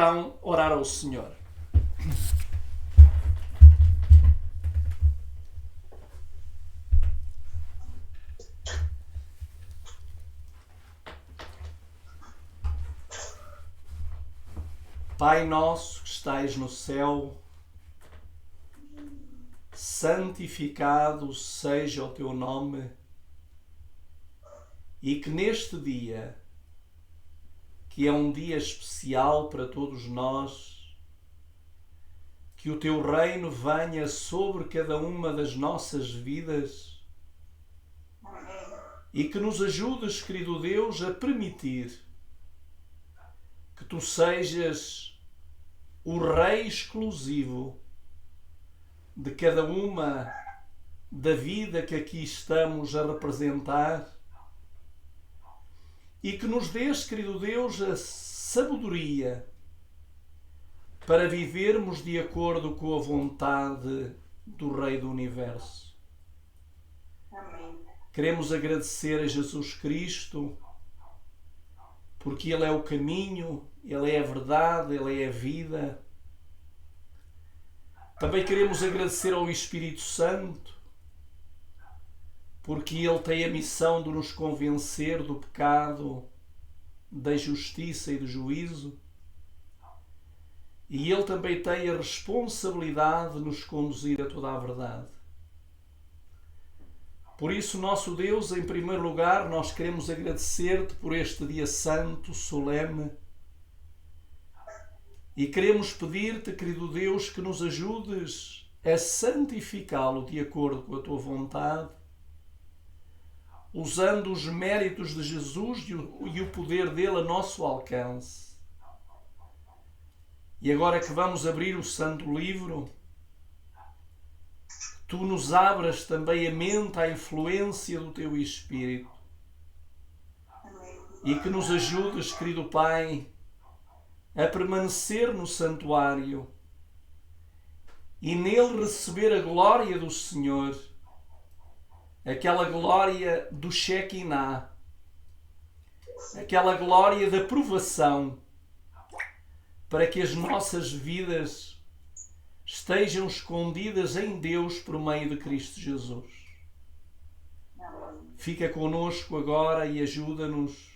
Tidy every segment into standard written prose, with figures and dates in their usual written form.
Então, orar ao Senhor. Pai nosso que estais no céu, santificado seja o teu nome, e que neste dia, que é um dia especial para todos nós, que o teu reino venha sobre cada uma das nossas vidas e que nos ajudes, querido Deus, a permitir que tu sejas o Rei exclusivo de cada uma da vida que aqui estamos a representar e que nos dês, querido Deus, a sabedoria para vivermos de acordo com a vontade do Rei do Universo. Amém. Queremos agradecer a Jesus Cristo porque Ele é o caminho, Ele é a verdade, Ele é a vida. Também queremos agradecer ao Espírito Santo porque Ele tem a missão de nos convencer do pecado, da justiça e do juízo. E Ele também tem a responsabilidade de nos conduzir a toda a verdade. Por isso, nosso Deus, em primeiro lugar, nós queremos agradecer-te por este dia santo, solene, e queremos pedir-te, querido Deus, que nos ajudes a santificá-lo de acordo com a tua vontade, usando os méritos de Jesus e o poder dele a nosso alcance. E agora que vamos abrir o Santo Livro, tu nos abras também a mente à influência do teu Espírito. E que nos ajudes, querido Pai, a permanecer no santuário e nele receber a glória do Senhor, aquela glória do Shekinah, aquela glória da provação, para que as nossas vidas estejam escondidas em Deus por meio de Cristo Jesus. Fica conosco agora e ajuda-nos.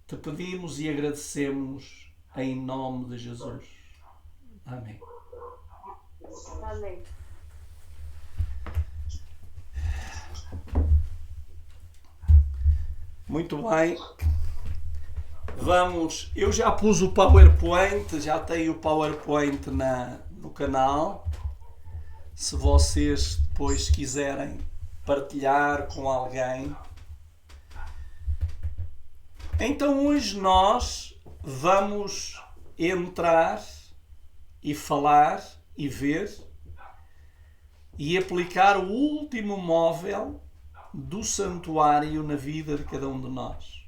Te pedimos e agradecemos em nome de Jesus. Amém. Amém. Muito bem. Vamos, eu já pus o PowerPoint, já tenho o PowerPoint no canal. Se vocês depois quiserem partilhar com alguém. Então hoje nós vamos entrar e falar e ver e aplicar o último móvel do santuário na vida de cada um de nós.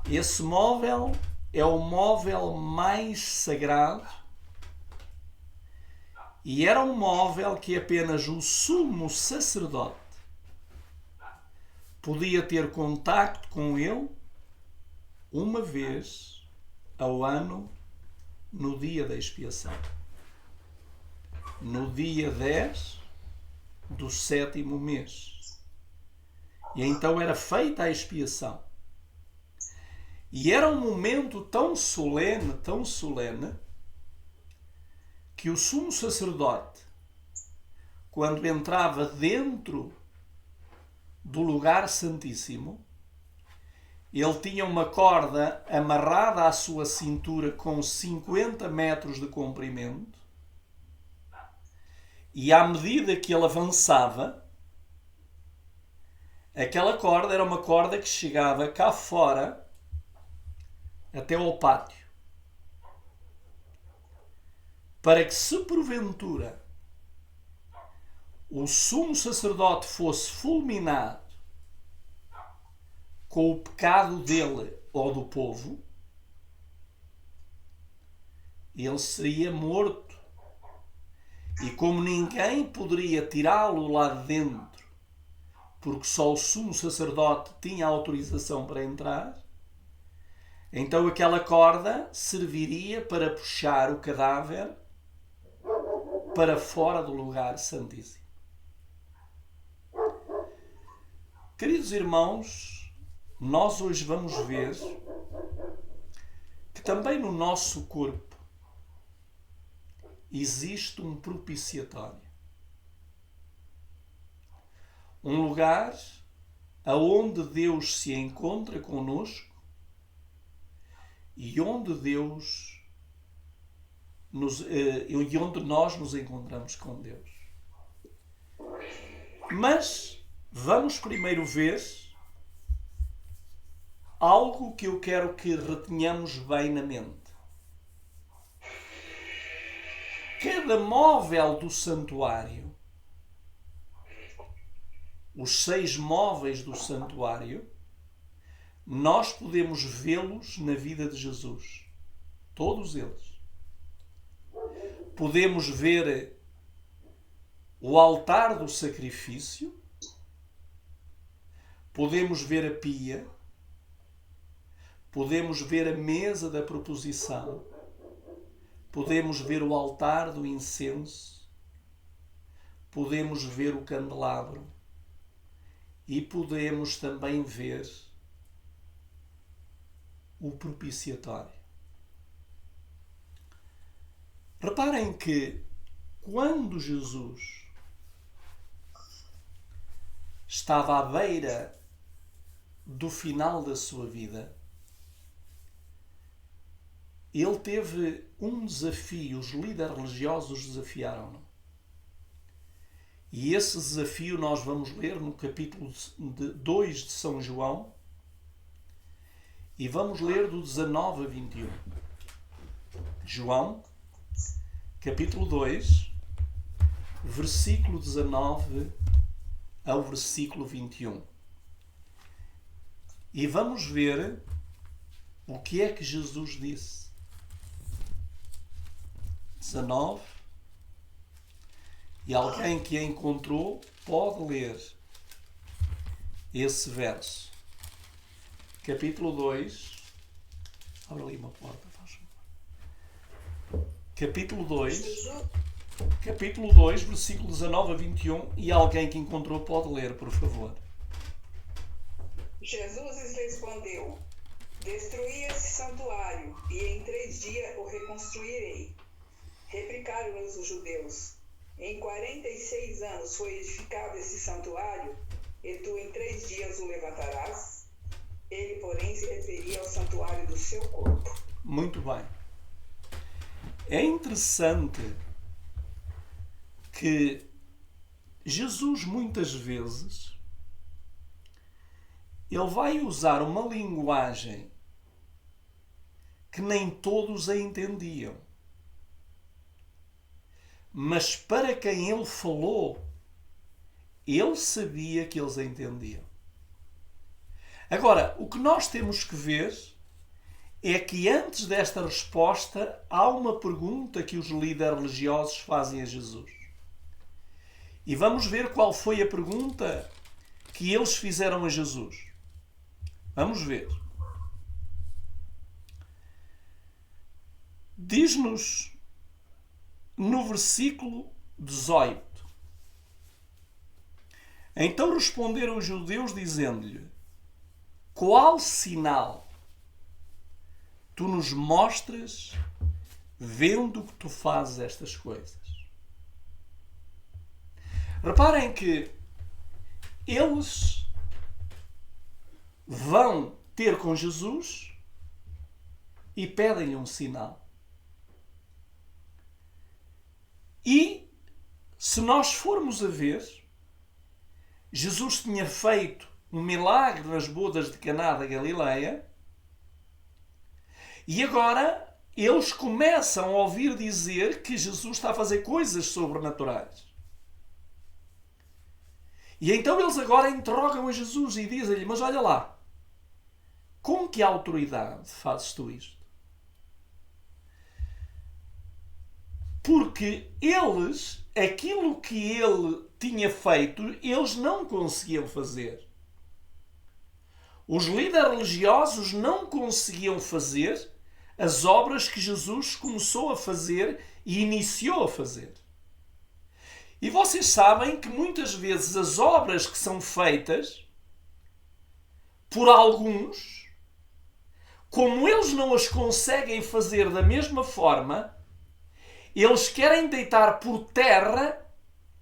Esse móvel é o móvel mais sagrado e era um móvel que apenas o sumo sacerdote podia ter contacto com ele uma vez ao ano no dia da expiação. No dia 10 do 7º mês. E então era feita a expiação. E era um momento tão solene, que o sumo sacerdote, quando entrava dentro do lugar santíssimo, ele tinha uma corda amarrada à sua cintura com 50 metros de comprimento, e à medida que ele avançava, aquela corda era uma corda que chegava cá fora até ao pátio, para que, se porventura o sumo sacerdote fosse fulminado com o pecado dele ou do povo, ele seria morto. E como ninguém poderia tirá-lo lá de dentro, porque só o sumo sacerdote tinha autorização para entrar, Então aquela corda serviria para puxar o cadáver para fora do lugar santíssimo. Queridos irmãos, nós hoje vamos ver que também no nosso corpo existe um propiciatório. Um lugar aonde Deus se encontra conosco e onde onde nós nos encontramos com Deus. Mas vamos primeiro ver algo que eu quero que retenhamos bem na mente. Cada móvel do santuário, os 6 móveis do santuário, nós podemos vê-los na vida de Jesus. Todos eles. Podemos ver o altar do sacrifício, podemos ver a pia, podemos ver a mesa da proposição, podemos ver o altar do incenso, podemos ver o candelabro e podemos também ver o propiciatório. Reparem que quando Jesus estava à beira do final da sua vida, ele teve um desafio, os líderes religiosos desafiaram-no. E esse desafio nós vamos ler no capítulo 2 de São João e vamos ler do 19 a 21. João, capítulo 2, versículo 19 ao versículo 21. E vamos ver o que é que Jesus disse. 19. E alguém que a encontrou pode ler esse verso. Capítulo 2. Abre ali uma porta, faz favor. Capítulo 2, versículo 19 a 21. E alguém que encontrou pode ler, por favor. Jesus lhes respondeu: destruí esse santuário, e em 3 dias o reconstruirei. Replicaram-lhes os judeus: em 46 anos foi edificado esse santuário, e tu em 3 dias o levantarás? Ele, porém, se referia ao santuário do seu corpo. Muito bem. É interessante que Jesus muitas vezes ele vai usar uma linguagem que nem todos a entendiam. Mas para quem ele falou, ele sabia que eles a entendiam. Agora, o que nós temos que ver é que antes desta resposta há uma pergunta que os líderes religiosos fazem a Jesus. E vamos ver qual foi a pergunta que eles fizeram a Jesus. Vamos ver. Diz-nos no versículo 18. Então responderam os judeus dizendo-lhe: qual sinal tu nos mostras vendo que tu fazes estas coisas? Reparem que eles vão ter com Jesus e pedem-lhe um sinal. E, se nós formos a ver, Jesus tinha feito um milagre nas bodas de Caná da Galileia e agora eles começam a ouvir dizer que Jesus está a fazer coisas sobrenaturais. E então eles agora interrogam a Jesus e dizem-lhe: mas olha lá, com que autoridade fazes tu isto? Porque eles, aquilo que ele tinha feito, eles não conseguiam fazer. Os líderes religiosos não conseguiam fazer as obras que Jesus começou a fazer e iniciou a fazer. E vocês sabem que muitas vezes as obras que são feitas por alguns, como eles não as conseguem fazer da mesma forma, eles querem deitar por terra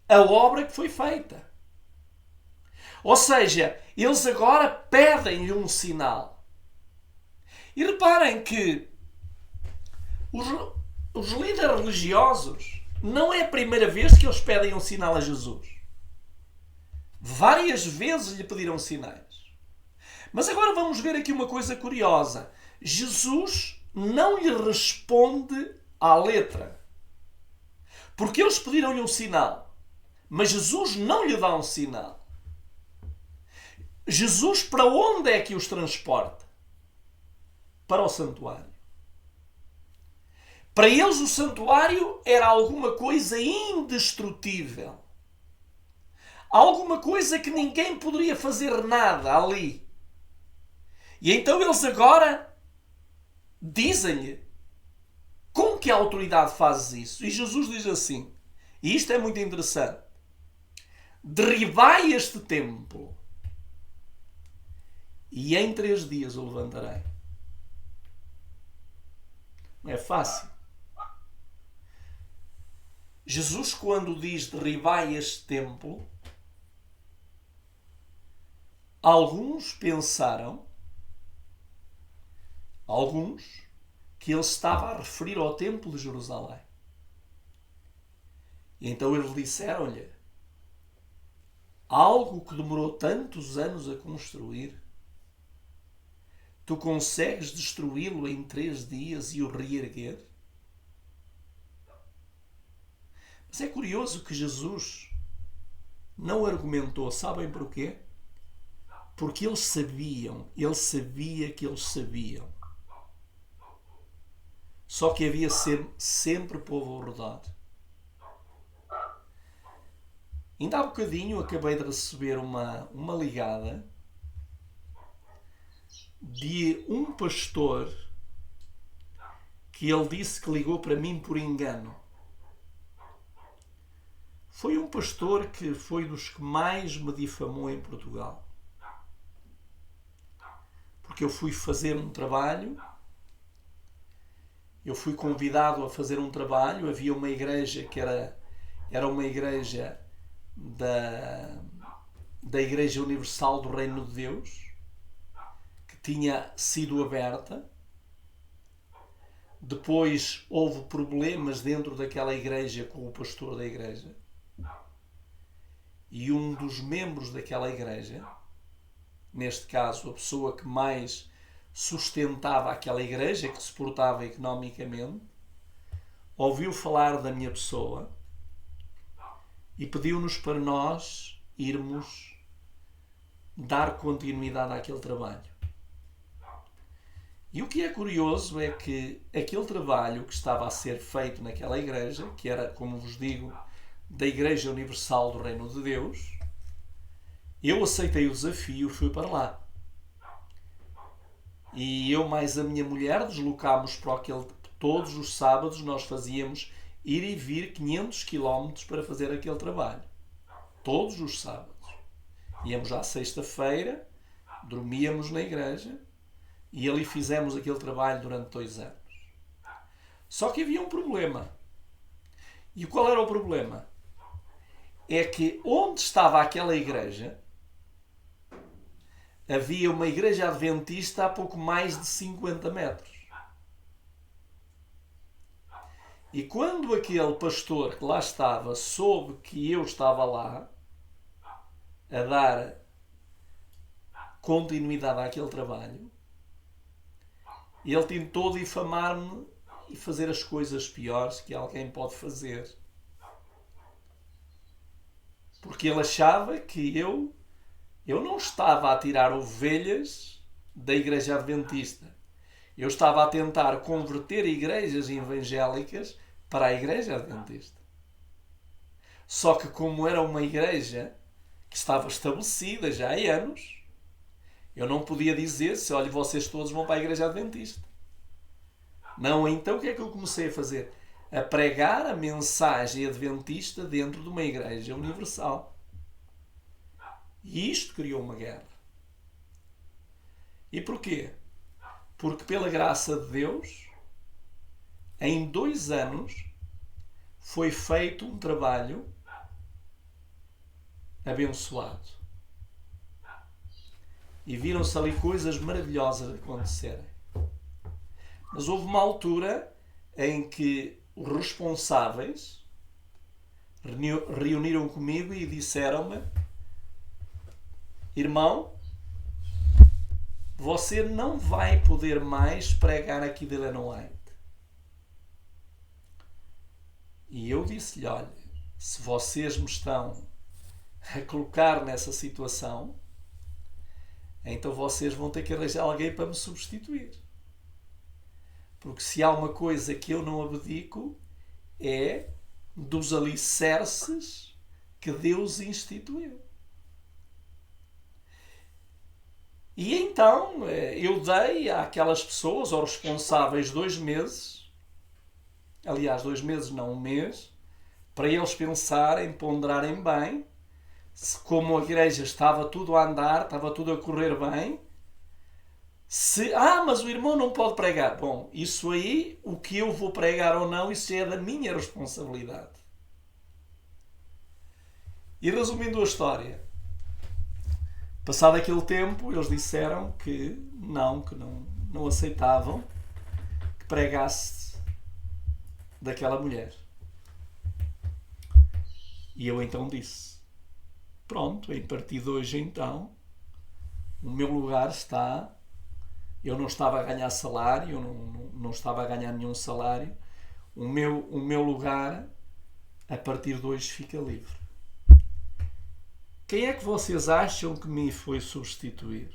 a obra que foi feita. Ou seja, eles agora pedem-lhe um sinal. E reparem que os líderes religiosos não é a primeira vez que eles pedem um sinal a Jesus. Várias vezes lhe pediram sinais. Mas agora vamos ver aqui uma coisa curiosa. Jesus não lhe responde à letra. Porque eles pediram-lhe um sinal. Mas Jesus não lhe dá um sinal. Jesus para onde é que os transporta? Para o santuário. Para eles o santuário era alguma coisa indestrutível. Alguma coisa que ninguém poderia fazer nada ali. E então eles agora dizem-lhe: com que autoridade fazes isso? E Jesus diz assim, e isto é muito interessante: derribai este templo e em 3 dias o levantarei. Não é fácil. Jesus, quando diz derribai este templo, alguns pensaram, que ele estava a referir ao templo de Jerusalém. E então eles disseram-lhe: algo que demorou tantos anos a construir, tu consegues destruí-lo em 3 dias e o reerguer? Mas é curioso que Jesus não argumentou. Sabem porquê? Porque eles sabiam, ele sabia que eles sabiam. Só que havia sempre povo ao redor. Ainda há bocadinho acabei de receber uma ligada de um pastor que ele disse que ligou para mim por engano. Foi um pastor que foi dos que mais me difamou em Portugal. Porque eu fui fazer um trabalho, eu fui convidado a fazer um trabalho, havia uma igreja que era uma igreja da Igreja Universal do Reino de Deus, que tinha sido aberta. Depois houve problemas dentro daquela igreja com o pastor da igreja. E um dos membros daquela igreja, neste caso a pessoa que mais sustentava aquela igreja, que se portava economicamente, ouviu falar da minha pessoa e pediu-nos para nós irmos dar continuidade àquele trabalho. E o que é curioso é que aquele trabalho que estava a ser feito naquela igreja, que era, como vos digo, da Igreja Universal do Reino de Deus, eu aceitei o desafio e fui para lá. E eu mais a minha mulher deslocámos para todos os sábados nós fazíamos ir e vir 500 km para fazer aquele trabalho. Todos os sábados. Íamos à sexta-feira, dormíamos na igreja e ali fizemos aquele trabalho durante 2 anos. Só que havia um problema. E qual era o problema? É que onde estava aquela igreja, havia uma igreja adventista a pouco mais de 50 metros. E quando aquele pastor que lá estava soube que eu estava lá a dar continuidade àquele trabalho, ele tentou difamar-me e fazer as coisas piores que alguém pode fazer. Porque ele achava que eu não estava a tirar ovelhas da igreja adventista. Eu estava a tentar converter igrejas evangélicas para a igreja adventista. Só que como era uma igreja que estava estabelecida já há anos, Eu não podia dizer, se olha, vocês todos vão para a igreja adventista. Não, então o que é que eu comecei a fazer? A pregar a mensagem adventista dentro de uma igreja universal. E isto criou uma guerra. E porquê? Porque pela graça de Deus, em 2 anos, foi feito um trabalho abençoado. E viram-se ali coisas maravilhosas acontecerem. Mas houve uma altura em que os responsáveis reuniram comigo e disseram-me: irmão, você não vai poder mais pregar aqui de Ellen White. E eu disse-lhe: olha, se vocês me estão a colocar nessa situação, então vocês vão ter que arranjar alguém para me substituir. Porque se há uma coisa que eu não abdico, é dos alicerces que Deus instituiu. E então eu dei àquelas pessoas, aos responsáveis, 2 meses, aliás, 2 meses não, 1 mês, para eles pensarem, ponderarem bem, se como a igreja estava tudo a andar, estava tudo a correr bem, mas o irmão não pode pregar. Bom, isso aí, o que eu vou pregar ou não, isso é da minha responsabilidade. E resumindo a história, passado aquele tempo, eles disseram que não aceitavam que pregasse daquela mulher. E eu então disse: pronto, em partir de hoje então, o meu lugar está... Eu não estava a ganhar salário, eu não estava a ganhar nenhum salário. O meu lugar, a partir de hoje, fica livre. Quem é que vocês acham que me foi substituir?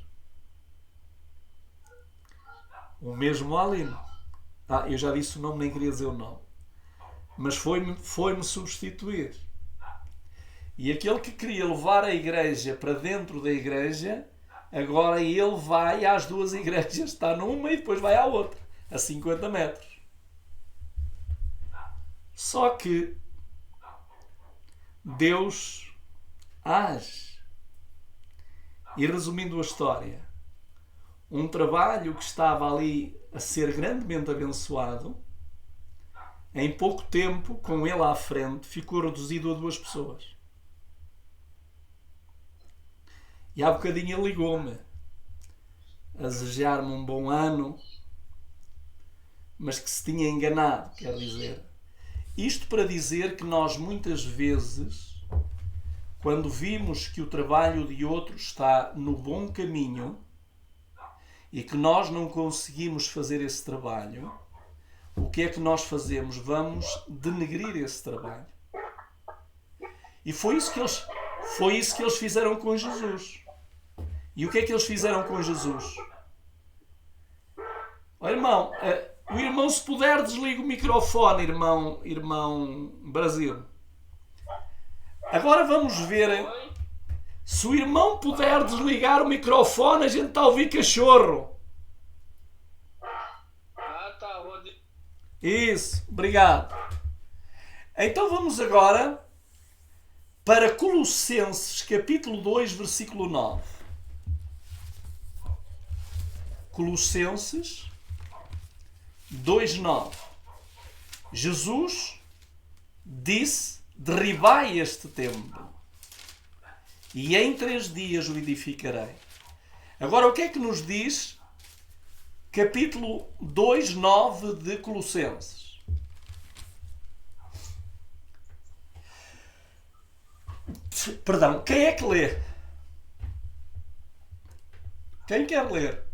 O mesmo Alino. Eu já disse o nome, nem queria dizer o nome. Mas foi-me substituir. E aquele que queria levar a igreja para dentro da igreja, agora ele vai às 2 igrejas, está numa e depois vai à outra, a 50 metros. Só que Deus age. E resumindo a história, um trabalho que estava ali a ser grandemente abençoado, em pouco tempo, com ele à frente, ficou reduzido a 2 pessoas. E há bocadinho ele ligou-me a desejar-me um bom ano, mas que se tinha enganado, quer dizer. Isto para dizer que nós muitas vezes, quando vimos que o trabalho de outro está no bom caminho e que nós não conseguimos fazer esse trabalho, o que é que nós fazemos? Vamos denegrir esse trabalho. E foi isso que eles fizeram com Jesus. E o que é que eles fizeram com Jesus? Irmão, o irmão, se puder, desliga o microfone, irmão Brasil. Agora vamos ver. Se o irmão puder desligar o microfone, a gente está a ouvir cachorro. Tá. Isso, obrigado. Então vamos agora para Colossenses capítulo 2, versículo 9. Colossenses 2:9. Jesus disse: derribai este templo e em 3 dias o edificarei. Agora, o que é que nos diz capítulo 2:9 de Colossenses? Perdão, quem é que lê? Quem quer ler?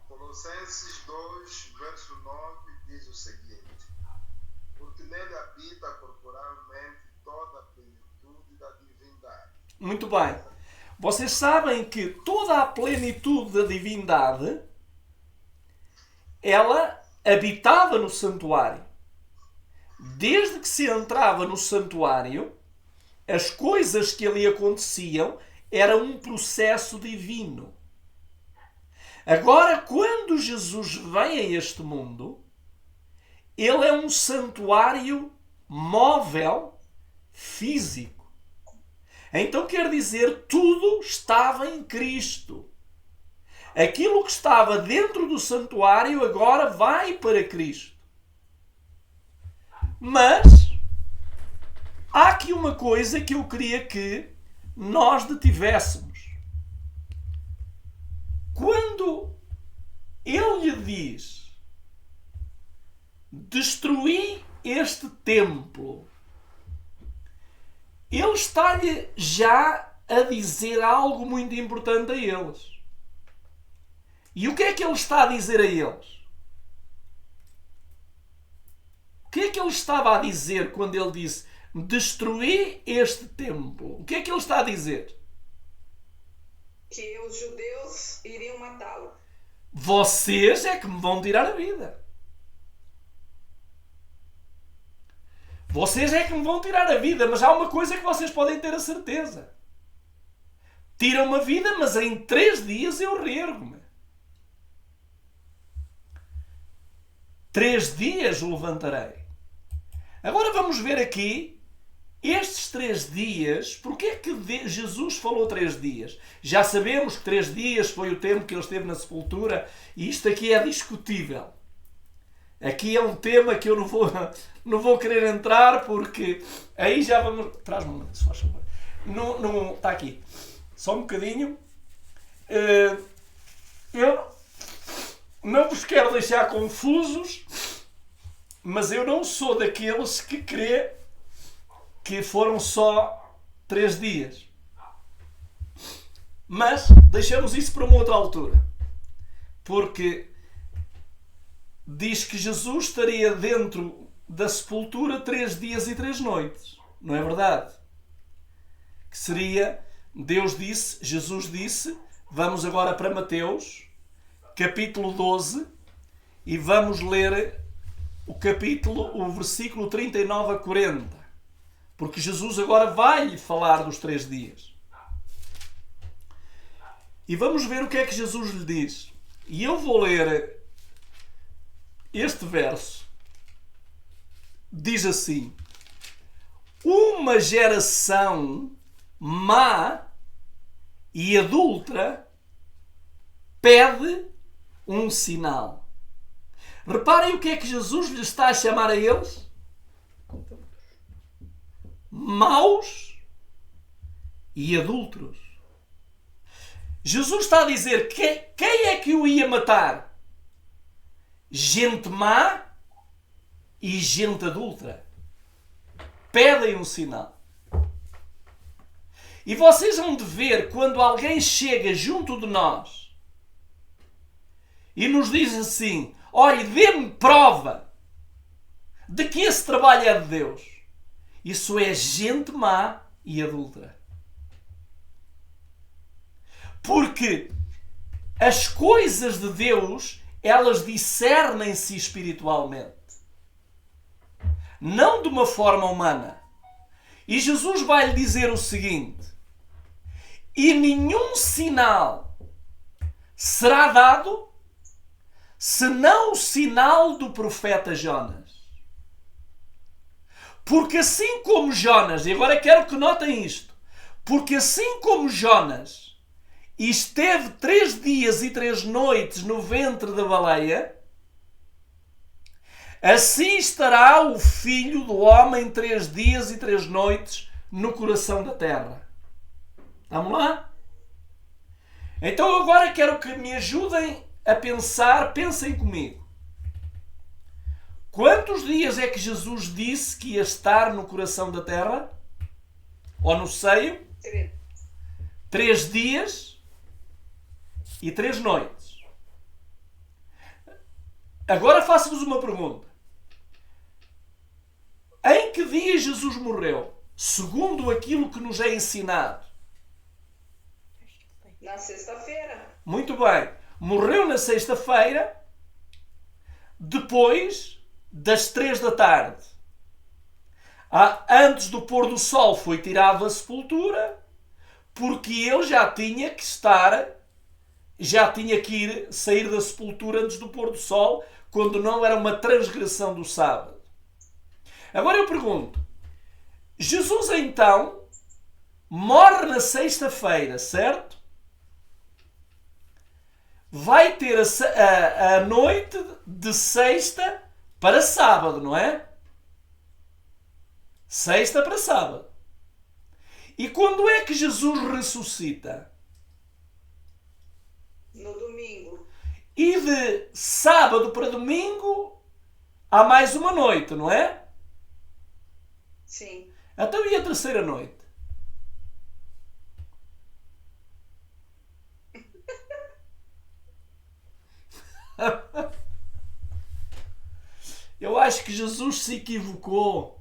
Colossenses 2, verso 9 diz o seguinte: porque nele habita corporalmente toda a plenitude da divindade. Muito bem. Vocês sabem que toda a plenitude da divindade, ela habitava no santuário. Desde que se entrava no santuário, as coisas que ali aconteciam era um processo divino. Agora, quando Jesus vem a este mundo, ele é um santuário móvel, físico. Então quer dizer, tudo estava em Cristo. Aquilo que estava dentro do santuário agora vai para Cristo. Mas há aqui uma coisa que eu queria que nós detivéssemos. Quando ele lhe diz: destruí este templo, ele está-lhe já a dizer algo muito importante a eles. E o que é que ele está a dizer a eles? O que é que ele estava a dizer quando ele disse: destruí este templo? O que é que ele está a dizer? Que os judeus iriam matá-lo. Vocês é que me vão tirar a vida. Vocês é que me vão tirar a vida, mas há uma coisa que vocês podem ter a certeza. Tiram-me a vida, mas em 3 dias eu reergo-me. 3 dias o levantarei. Agora vamos ver aqui estes 3 dias. Porque é que Jesus falou 3 dias? Já sabemos que 3 dias foi o tempo que ele esteve na sepultura, e isto aqui é discutível. Aqui é um tema que eu não vou querer entrar, porque aí já vamos... Traz-me um momento, se faz favor. Não, está aqui. Só um bocadinho. Eu não vos quero deixar confusos, mas eu não sou daqueles que crê que foram só 3 dias. Mas deixamos isso para uma outra altura. Porque diz que Jesus estaria dentro da sepultura 3 dias e 3 noites. Não é verdade? Que seria, Jesus disse, vamos agora para Mateus, capítulo 12, e vamos ler o versículo 39 a 40. Porque Jesus agora vai falar dos 3 dias. E vamos ver o que é que Jesus lhe diz. E eu vou ler este verso. Diz assim: uma geração má e adúltera pede um sinal. Reparem o que é que Jesus lhe está a chamar a eles: maus e adúlteros. Jesus está a dizer que quem é que o ia matar? Gente má e gente adúltera. Pedem um sinal. E vocês vão de ver quando alguém chega junto de nós e nos diz assim: olhe, dê-me prova de que esse trabalho é de Deus. Isso é gente má e adúltera. Porque as coisas de Deus, elas discernem-se espiritualmente. Não de uma forma humana. E Jesus vai lhe dizer o seguinte: e nenhum sinal será dado senão o sinal do profeta Jonas. Porque assim como Jonas, e agora quero que notem isto, porque assim como Jonas esteve 3 dias e 3 noites no ventre da baleia, assim estará o Filho do Homem 3 dias e 3 noites no coração da terra. Vamos lá? Então agora quero que me ajudem a pensar, pensem comigo. Quantos dias é que Jesus disse que ia estar no coração da terra? Ou no seio? 3 dias e 3 noites. Agora faço-vos uma pergunta. Em que dia Jesus morreu? Segundo aquilo que nos é ensinado. Na sexta-feira. Muito bem. Morreu na sexta-feira, depois das 3 da tarde. Antes do pôr do sol foi tirado da sepultura. porque ele já tinha que sair da sepultura antes do pôr do sol, quando não era uma transgressão do sábado. Agora eu pergunto, Jesus então morre na sexta-feira, certo? Vai ter a noite de sexta para sábado, não é? Sexta para sábado. E quando é que Jesus ressuscita? No domingo. E de sábado para domingo há mais uma noite, não é? Sim. Então e a terceira noite? Eu acho que Jesus se equivocou.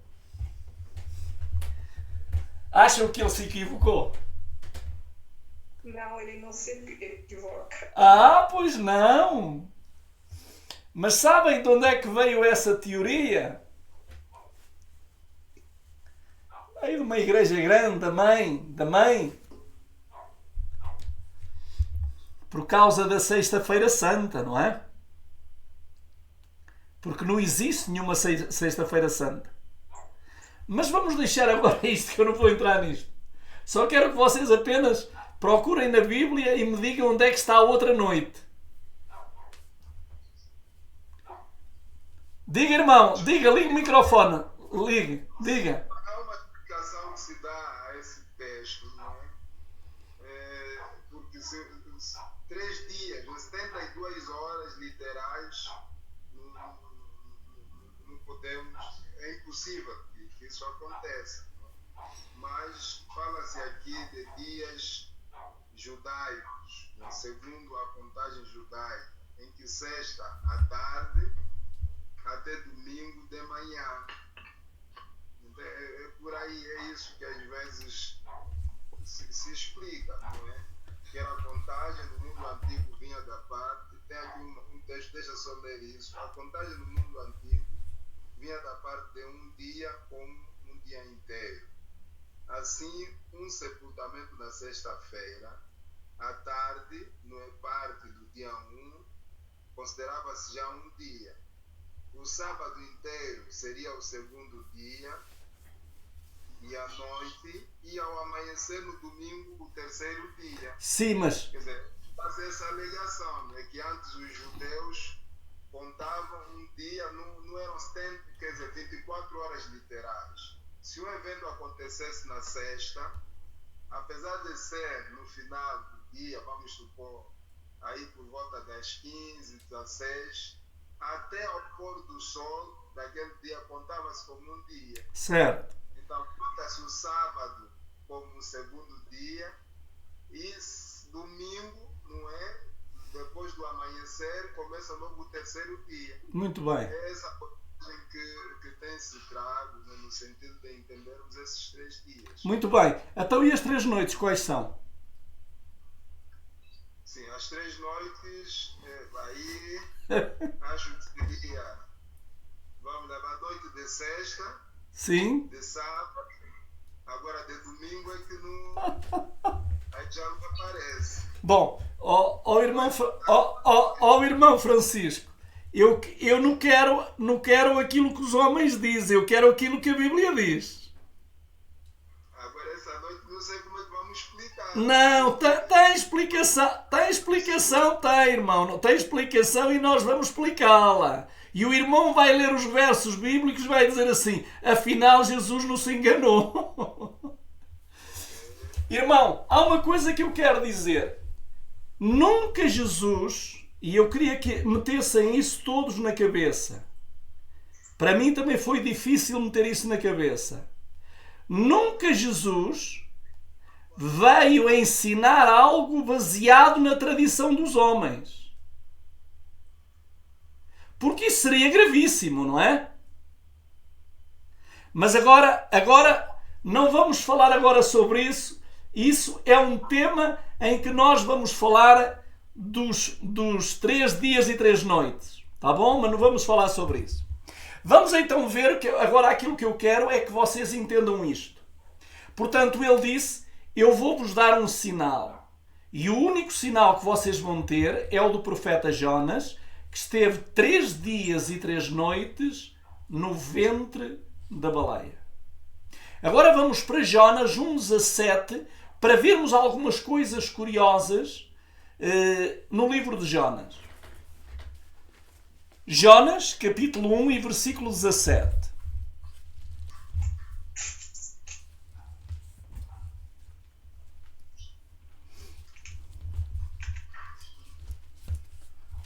Acham que ele se equivocou? Não, ele não se equivoca. Ah, pois não! Mas sabem de onde é que veio essa teoria? Veio de uma igreja grande, da mãe. Por causa da Sexta-feira Santa, não é? Porque não existe nenhuma Sexta-feira Santa. Mas vamos deixar agora isto, que eu não vou entrar nisto. Só quero que vocês apenas procurem na Bíblia e me digam onde é que está a outra noite. Diga, irmão, diga, ligue o microfone. Ligue, diga. Há uma explicação que se dá a esse texto, não é? Porque 3 dias, 72 horas literais, não podemos, é impossível que isso aconteça. Não é? Mas fala-se aqui de dias judaicos, segundo a contagem judaica, em que sexta à tarde até domingo de manhã. Então, é por aí, é isso que às vezes se explica, não é? Que era a contagem do mundo antigo vinha da parte, tem aqui um texto, deixa só ler isso, a contagem do mundo antigo vinha da parte de um dia como um dia inteiro. Assim, um sepultamento na sexta-feira, à tarde, não é parte do dia 1, considerava-se já um dia. O sábado inteiro seria o segundo dia, e à noite, e ao amanhecer no domingo, o terceiro dia. Sim, mas... Quer dizer, faz essa alegação, né, que antes os judeus contavam um dia, não eram 24 horas literais. Se um evento acontecesse na sexta, apesar de ser no final do dia, vamos supor, aí por volta das 15, 16, até ao pôr do sol daquele dia contava-se como um dia. Certo. Então conta-se o sábado como o segundo dia e domingo, não é? Depois do amanhecer começa logo o terceiro dia. Muito bem. É essa coisa que tem-se trago, né, no sentido de entendermos esses 3 dias. Muito bem. Então e as 3 noites quais são? Sim, as 3 noites, aí acho que seria, vamos levar a noite de sexta, Sim. de sábado, agora de domingo é que não, aí já não aparece. Bom, irmão Francisco, eu não quero aquilo que os homens dizem, eu quero aquilo que a Bíblia diz. Agora essa noite não sei como é que vamos explicar. Não, tem explicação, irmão, não tem explicação e nós vamos explicá-la. E o irmão vai ler os versos bíblicos e vai dizer assim, afinal Jesus não se enganou. Irmão, há uma coisa que eu quero dizer. Nunca Jesus, e eu queria que metessem isso todos na cabeça. Para mim também foi difícil meter isso na cabeça. Nunca Jesus veio ensinar algo baseado na tradição dos homens. Porque isso seria gravíssimo, não é? Mas agora não vamos falar agora sobre isso. Isso é um tema em que nós vamos falar dos 3 dias e 3 noites. Tá bom? Mas não vamos falar sobre isso. Vamos então ver que agora aquilo que eu quero é que vocês entendam isto. Portanto, ele disse, eu vou-vos dar um sinal. E o único sinal que vocês vão ter é o do profeta Jonas, que esteve 3 dias e 3 noites no ventre da baleia. Agora vamos para Jonas 1,17 para vermos algumas coisas curiosas no livro de Jonas. Jonas, capítulo 1 e versículo 17.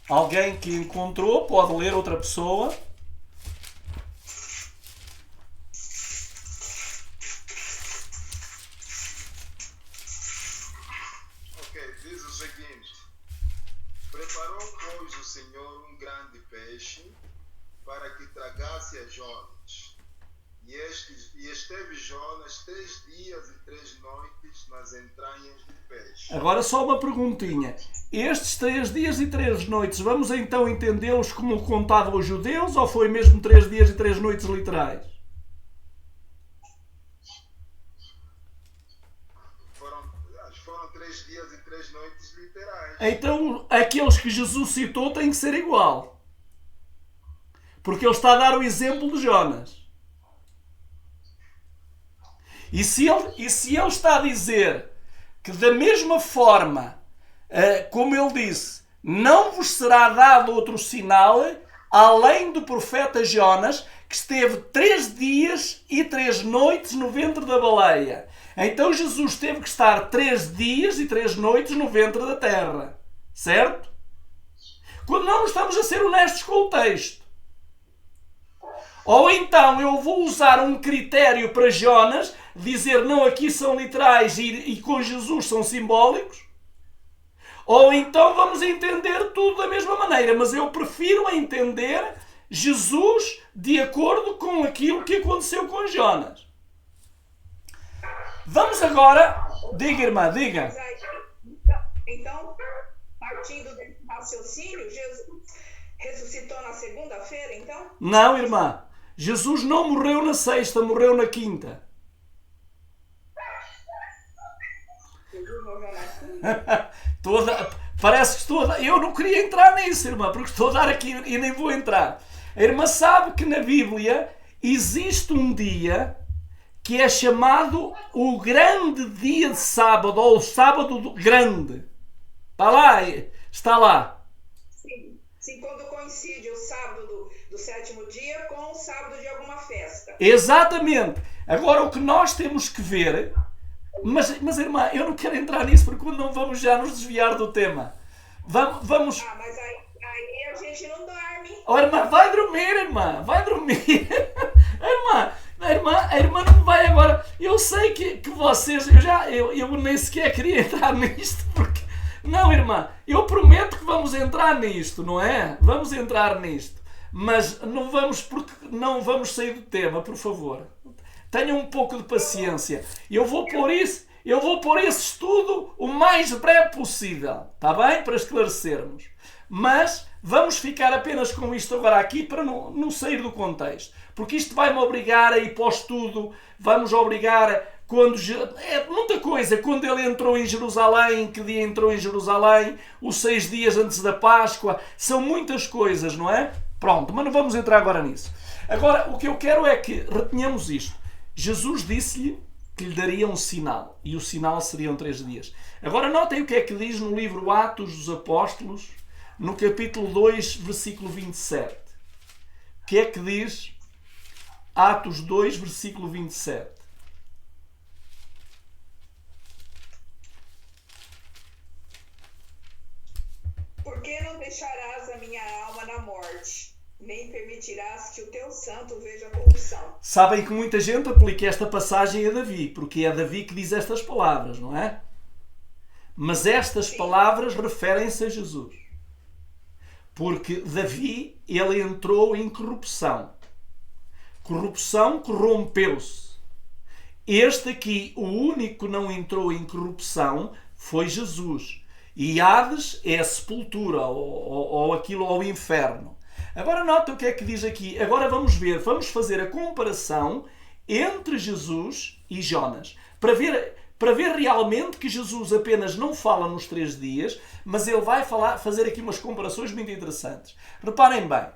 Alguém que encontrou pode ler, outra pessoa. Ok, diz o seguinte: preparou, pois, o Senhor um grande peixe para que tragasse a Jonas. E esteve Jonas 3 dias e 3 noites nas entranhas do peixe. Agora só uma perguntinha. Estes 3 dias e 3 noites, vamos então entendê-los como contado aos judeus ou foi mesmo 3 dias e 3 noites literais? Foram 3 dias e 3 noites literais. Então aqueles que Jesus citou têm que ser igual. Porque ele está a dar o exemplo de Jonas. E se ele está a dizer que da mesma forma, como ele disse, não vos será dado outro sinal além do profeta Jonas, que esteve 3 dias e 3 noites no ventre da baleia. Então Jesus teve que estar 3 dias e 3 noites no ventre da terra. Certo? Quando não estamos a ser honestos com o texto. Ou então eu vou usar um critério para Jonas, dizer não, aqui são literais e com Jesus são simbólicos. Ou então vamos entender tudo da mesma maneira, mas eu prefiro entender Jesus de acordo com aquilo que aconteceu com Jonas. Vamos agora... Diga, irmã, diga. Então, partindo desse raciocínio, Jesus ressuscitou na segunda-feira, então? Não, irmã. Jesus não morreu na sexta, morreu na quinta. Jesus morreu na quinta? Parece que estou a dar... Eu não queria entrar nisso, irmã, porque estou a dar aqui e nem vou entrar. A irmã sabe que na Bíblia existe um dia que é chamado o grande dia de sábado, ou o sábado grande. Está lá. Sim, quando coincide o sábado do 7º dia com o sábado de alguma festa. Exatamente. Agora o que nós temos que ver... Mas irmã, eu não quero entrar nisso porque não vamos já nos desviar do tema. Vamos... Mas aí a gente não dorme. Oh, irmã, vai dormir, irmã. Vai dormir. A irmã não vai agora. Eu sei que vocês... Eu nem sequer queria entrar nisto porque... Não, irmã, eu prometo que vamos entrar nisto, não é? Vamos entrar nisto. Mas não vamos porque não vamos sair do tema, por favor. Tenham um pouco de paciência. Eu vou pôr esse estudo o mais breve possível. Está bem? Para esclarecermos. Mas vamos ficar apenas com isto agora aqui para não sair do contexto. Porque isto vai-me obrigar a ir para o estudo. Vamos obrigar muita coisa. Quando ele entrou em Jerusalém, que dia entrou em Jerusalém, os 6 dias antes da Páscoa. São muitas coisas, não é? Pronto, mas não vamos entrar agora nisso. Agora, o que eu quero é que retenhamos isto. Jesus disse-lhe que lhe daria um sinal. E o sinal seriam 3 dias. Agora notem o que é que diz no livro Atos dos Apóstolos, no capítulo 2, versículo 27. O que é que diz Atos 2, versículo 27? Por que não deixarás a minha alma na morte? Nem permitirás que o teu santo veja corrupção. Sabem que muita gente aplica esta passagem a Davi, porque é Davi que diz estas palavras, não é? Mas estas palavras referem-se a Jesus. Porque Davi, ele entrou em corrupção. Corrupção corrompeu-se. Este aqui, o único que não entrou em corrupção, foi Jesus. E Hades é a sepultura, ou aquilo, ou o inferno. Agora nota o que é que diz aqui. Agora vamos fazer a comparação entre Jesus e Jonas. Para para ver realmente que Jesus apenas não fala nos 3 dias, mas ele vai fazer aqui umas comparações muito interessantes. Reparem bem,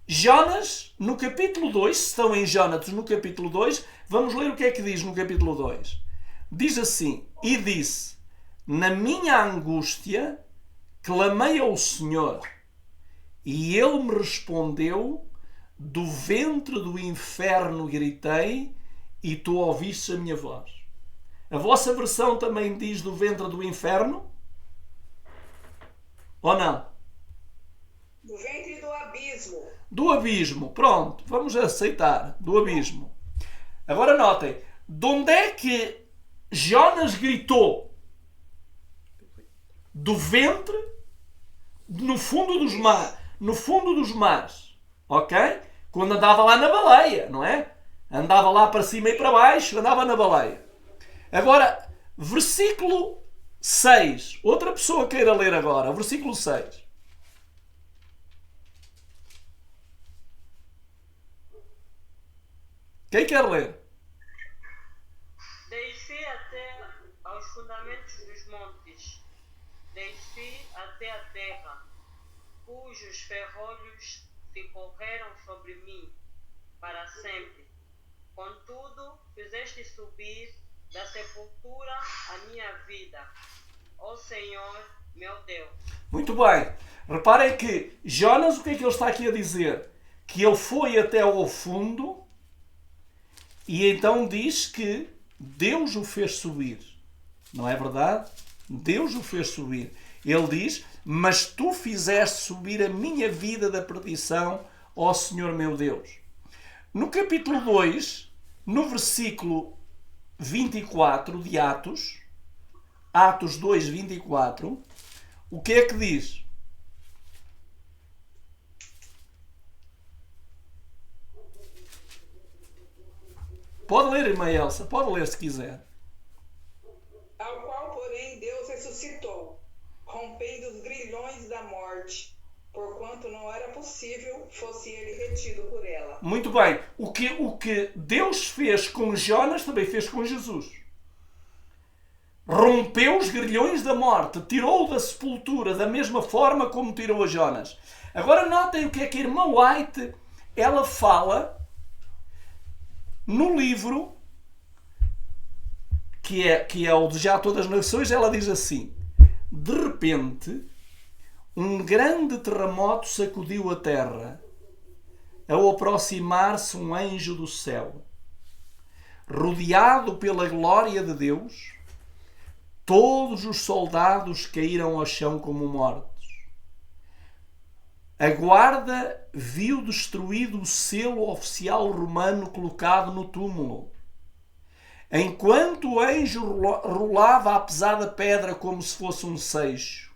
Jonas, no capítulo 2, se estão em Jonas no capítulo 2, vamos ler o que é que diz no capítulo 2. Diz assim: e disse, na minha angústia, clamei ao Senhor, e ele me respondeu, do ventre do inferno gritei, e tu ouviste a minha voz. A vossa versão também diz do ventre do inferno? Ou não? Do ventre do abismo. Do abismo. Pronto, vamos aceitar. Do abismo. Agora notem, de onde é que Jonas gritou? Do ventre, no fundo dos mares. Ok? Quando andava lá na baleia, não é? Andava lá para cima e para baixo, andava na baleia. Agora, versículo 6. Outra pessoa queira ler agora. Versículo 6. Quem quer ler? Desci até aos fundamentos dos montes, desci até a terra, cujos ferrolhos se correram sobre mim para sempre. Contudo, fizeste subir da sepultura a minha vida, ó Senhor, meu Deus. Muito bem. Reparem que Jonas, o que é que ele está aqui a dizer? Que ele foi até ao fundo e então diz que Deus o fez subir. Não é verdade? Deus o fez subir. Ele diz, mas tu fizeste subir a minha vida da perdição, ó Senhor meu Deus. No capítulo 2, no versículo 24 de Atos 2, 24, o que é que diz? Pode ler, irmã Elsa, pode ler se quiser. Ao qual, porém, Deus ressuscitou, rompendo os grilhões da morte, porquanto não era possível fosse ele retido por ela. Muito bem. O que Deus fez com Jonas também fez com Jesus. Rompeu os grilhões da morte, tirou-o da sepultura da mesma forma como tirou a Jonas. Agora notem o que é que a irmã White ela fala no livro que é o de Já Todas as Nações. Ela diz assim: de repente um grande terremoto sacudiu a terra. Ao aproximar-se um anjo do céu, rodeado pela glória de Deus, todos os soldados caíram ao chão como mortos. A guarda viu destruído o selo oficial romano colocado no túmulo. Enquanto o anjo rolava a pesada pedra como se fosse um seixo.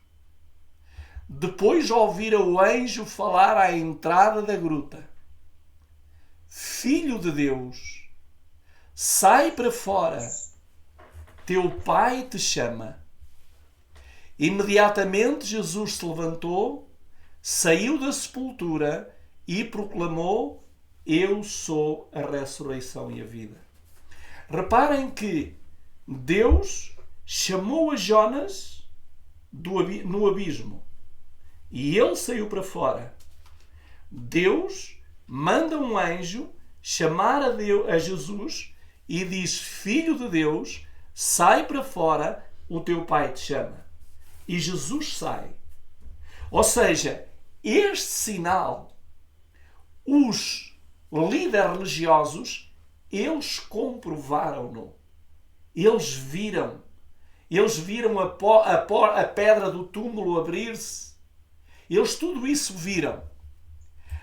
Depois ouvira o anjo falar à entrada da gruta: Filho de Deus, sai para fora, teu pai te chama. Imediatamente Jesus se levantou, saiu da sepultura e proclamou: Eu sou a ressurreição e a vida. Reparem que Deus chamou a Jonas no abismo e ele saiu para fora. Deus manda um anjo chamar a Jesus e diz: Filho de Deus, sai para fora, o teu pai te chama. E Jesus sai. Ou seja, este sinal, os líderes religiosos, eles comprovaram-no. Eles viram a pedra do túmulo abrir-se. Eles tudo isso viram.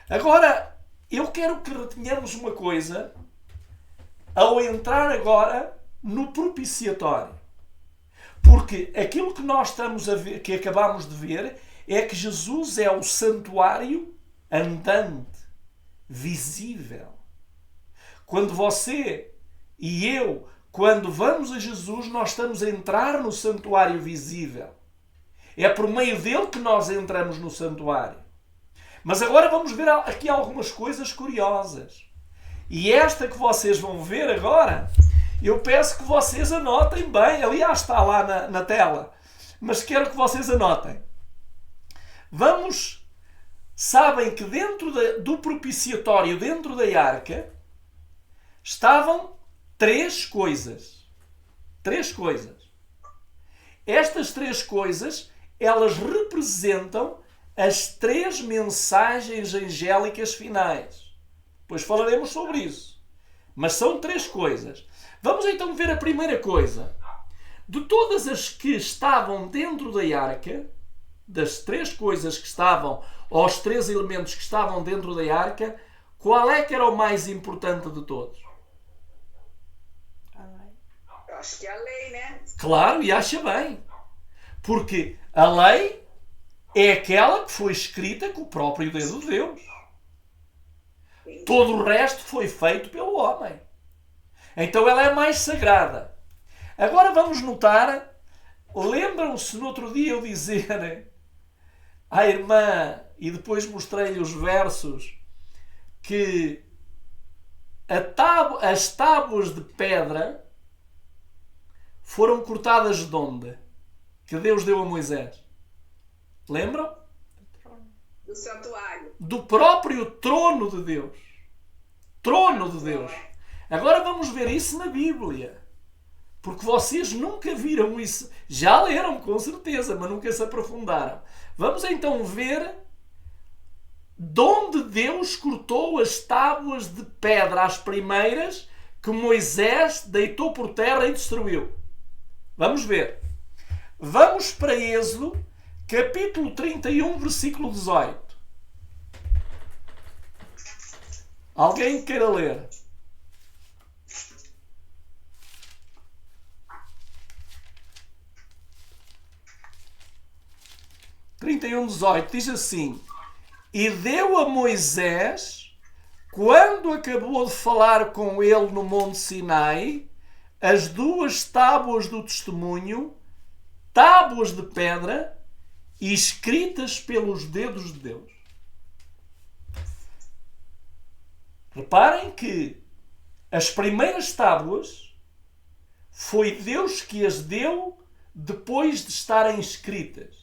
Agora, eu quero que retenhamos uma coisa ao entrar agora no propiciatório. Porque aquilo que nós estamos a ver, que acabamos de ver, é que Jesus é o santuário andante, visível. Quando você e eu, quando vamos a Jesus, nós estamos a entrar no santuário visível. É por meio dele que nós entramos no santuário. Mas agora vamos ver aqui algumas coisas curiosas. E esta que vocês vão ver agora eu peço que vocês anotem bem. Aliás, está lá na tela. Mas quero que vocês anotem. Sabem que dentro do propiciatório, dentro da arca, estavam 3 coisas. 3 coisas. Estas 3 coisas, elas representam as 3 mensagens angélicas finais. Depois falaremos sobre isso. Mas são 3 coisas. Vamos então ver a primeira coisa. De todas as que estavam dentro da arca, das 3 coisas que estavam, ou os 3 elementos que estavam dentro da arca, qual é que era o mais importante de todos? Eu acho que é a lei, né? Claro, e acha bem. Porque a lei é aquela que foi escrita com o próprio dedo de Deus. Todo o resto foi feito pelo homem. Então ela é mais sagrada. Agora vamos notar, lembram-se no outro dia eu dizer à irmã, e depois mostrei-lhe os versos, que as tábuas de pedra foram cortadas de onde? Que Deus deu a Moisés. Lembram? Do santuário. Do próprio trono de Deus. Trono de Deus. Agora vamos ver isso na Bíblia. Porque vocês nunca viram isso. Já leram, com certeza, mas nunca se aprofundaram. Vamos então ver de onde Deus cortou as tábuas de pedra, as primeiras, que Moisés deitou por terra e destruiu. Vamos ver. Vamos para Êxodo, capítulo 31, versículo 18. Alguém queira ler? (31, 18) diz assim: E deu a Moisés, quando acabou de falar com ele no Monte Sinai, as 2 tábuas do testemunho, tábuas de pedra, escritas pelos dedos de Deus. Reparem que as primeiras tábuas foi Deus que as deu depois de estarem escritas.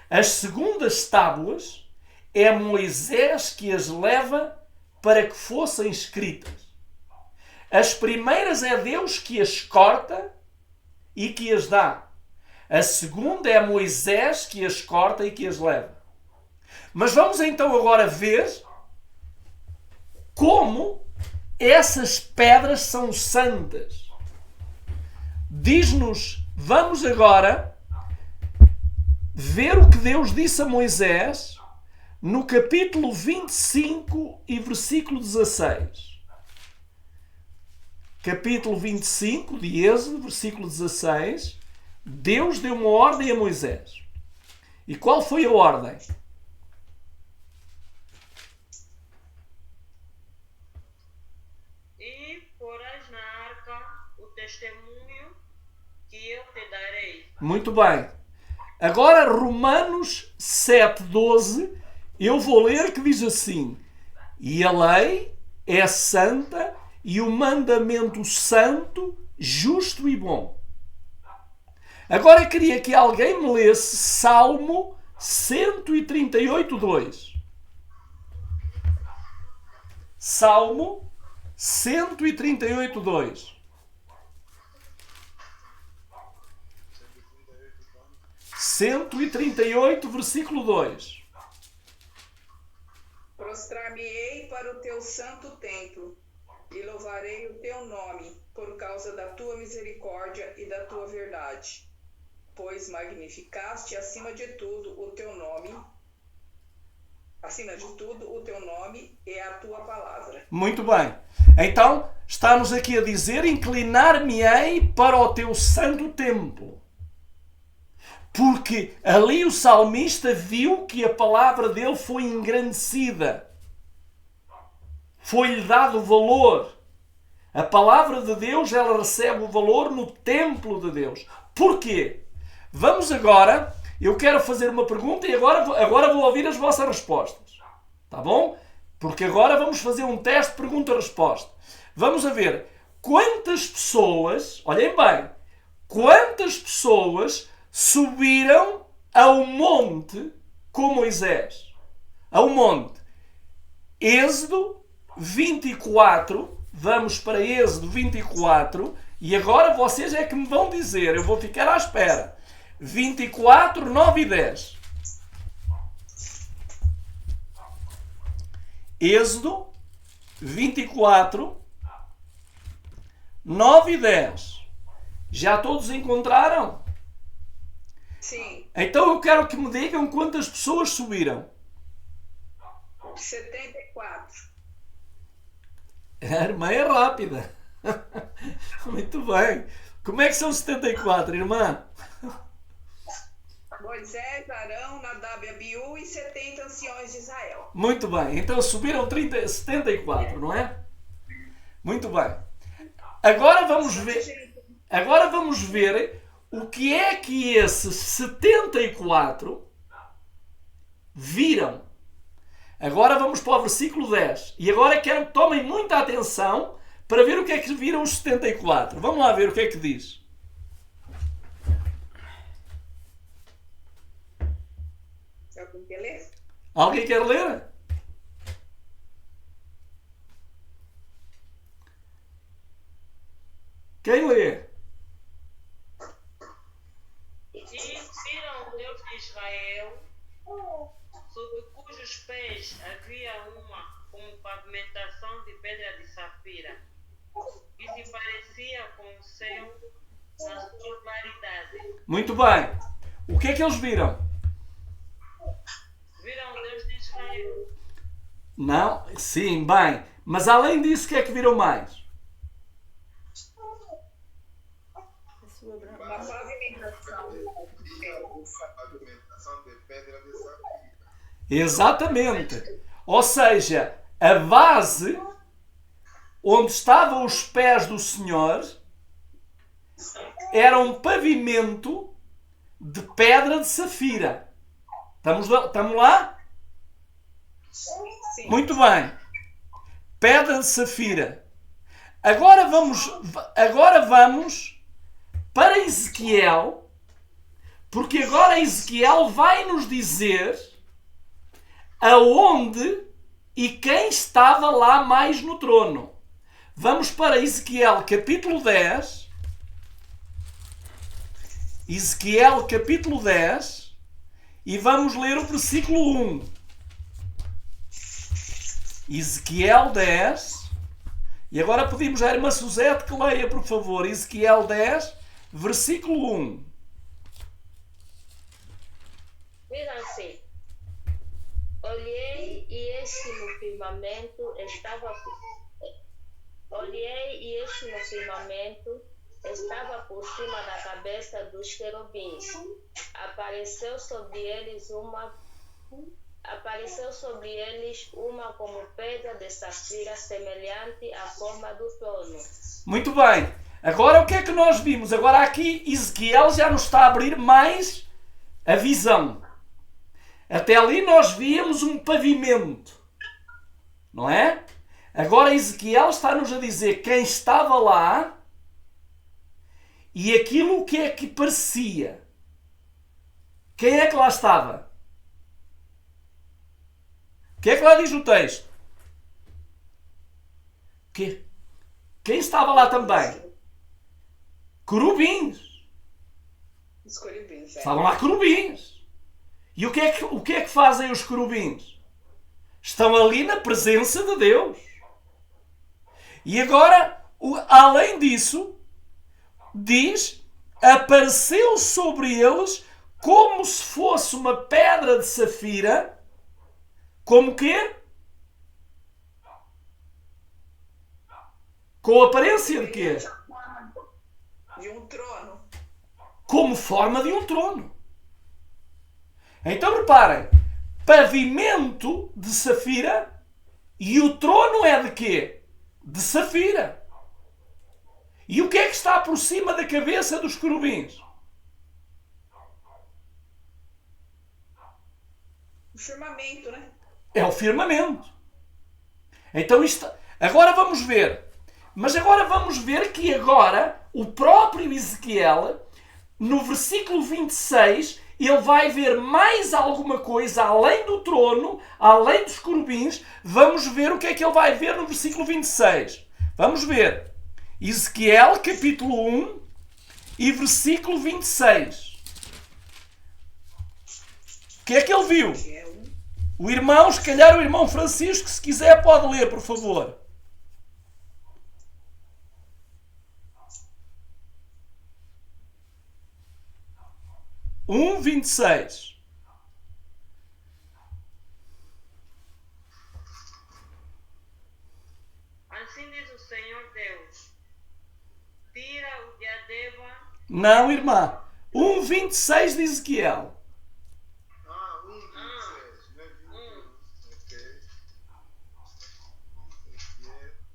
As segundas tábuas é Moisés que as leva para que fossem escritas. As primeiras é Deus que as corta e que as dá. A segunda é Moisés que as corta e que as leva. Mas vamos então agora ver como essas pedras são santas. Diz-nos, vamos agora ver o que Deus disse a Moisés no capítulo 25 e versículo 16. Capítulo 25 de Êxodo, versículo 16. Deus deu uma ordem a Moisés. E qual foi a ordem? E porás na arca o testemunho que eu te darei. Muito bem. Agora Romanos 7,12, eu vou ler, que diz assim: E a lei é santa e o mandamento santo, justo e bom. Agora queria que alguém me lesse Salmo 138,2. Salmo 138,2. 138, versículo 2. Prostrar-me-ei para o teu santo templo e louvarei o teu nome por causa da tua misericórdia e da tua verdade. Pois magnificaste acima de tudo o teu nome. Acima de tudo o teu nome é a tua palavra. Muito bem. Então, está-nos aqui a dizer: inclinar-me-ei para o teu santo templo. Porque ali o salmista viu que a palavra dele foi engrandecida. Foi-lhe dado valor. A palavra de Deus, ela recebe o valor no templo de Deus. Porquê? Vamos agora, eu quero fazer uma pergunta e agora vou ouvir as vossas respostas. Tá bom? Porque agora vamos fazer um teste de pergunta-resposta. Vamos a ver. quantas pessoas, olhem bem, quantas pessoas subiram ao monte com Moisés? Ao monte. Êxodo 24, vamos para Êxodo 24, e agora vocês é que me vão dizer, eu vou ficar à espera. 24, 9 e 10. Êxodo 24, 9 e 10. Já todos encontraram? Sim, Então eu quero que me digam quantas pessoas subiram. 74. A irmã é rápida. Muito bem. Como é que são 74, irmã? Moisés, Arão, Nadab e Abiú e 70 anciões de Israel. Muito bem. Então subiram 74, não é? Muito bem. Agora vamos ver o que é que esses 74 viram. Agora vamos para o versículo 10. E agora quero que tomem muita atenção para ver o que é que viram os 74. Vamos lá ver o que é que diz. Alguém quer ler? Alguém quer ler? Quem lê? E viram o Deus de Israel, sob cujos pés havia uma como pavimentação de pedra de safira, que se parecia com o céu na sua claridade. Muito bem. O que é que eles viram? Viram o Deus de Israel. Não? Sim, bem. Mas além disso, o que é que viram mais? Uma pavimentação. Pavimentação de pedra de safira. Exatamente. Ou seja, a base onde estavam os pés do Senhor era um pavimento de pedra de safira. Estamos lá? Sim. Muito bem. Pedra de safira. Agora vamos para Ezequiel, porque agora Ezequiel vai nos dizer aonde e quem estava lá mais no trono. Vamos para Ezequiel capítulo 10. Ezequiel capítulo 10 e vamos ler o versículo 1. Ezequiel 10. E agora pedimos à irmã Suzete que leia, por favor, Ezequiel 10, versículo 1. Diz assim: Olhei e eis que no firmamento estava por cima da cabeça dos querubins. Apareceu sobre eles uma como pedra de safira semelhante à forma do trono. Muito bem. Agora o que é que nós vimos? Agora aqui Ezequiel já nos está a abrir mais a visão. Até ali nós víamos um pavimento. Não é? Agora Ezequiel está-nos a dizer quem estava lá e aquilo que é que parecia. Quem é que lá estava? O que é que lá diz o texto? Quem estava lá também? Querubins. Os querubins. Estavam lá querubins. E o que é que fazem os querubins? Estão ali na presença de Deus. E agora, além disso, diz, apareceu sobre eles como se fosse uma pedra de safira. Como quê? Com aparência de quê? De um trono. Como forma de um trono. Então reparem, pavimento de safira e o trono é de quê? De safira. E o que é que está por cima da cabeça dos querubins? O firmamento, né? É o firmamento. Então agora vamos ver. Mas agora vamos ver que agora o próprio Ezequiel, no versículo 26, ele vai ver mais alguma coisa além do trono, além dos querubins. Vamos ver o que é que ele vai ver no versículo 26. Vamos ver. Ezequiel, capítulo 1 e versículo 26. O que é que ele viu? O irmão, se calhar o irmão Francisco, se quiser, pode ler, por favor. 1:26. Assim diz o Senhor Deus: tira o diadema. Não, irmã. 1:26 de Ezequiel. Ah, 1:26, né? 21. Ok. Ezequiel 1:26.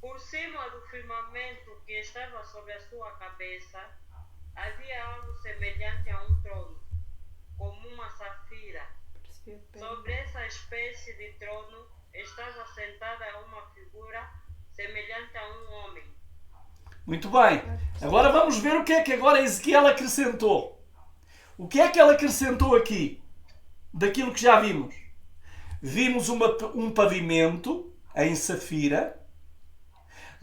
Por cima do firmamento que estava sobre a sua cabeça, havia algo semelhante a um trono, como uma safira. Sobre essa espécie de trono estava sentada uma figura semelhante a um homem. Muito bem. Agora vamos ver o que é que agora Ezequiel acrescentou. O que é que ele acrescentou aqui? Daquilo que já vimos. Vimos um pavimento em safira.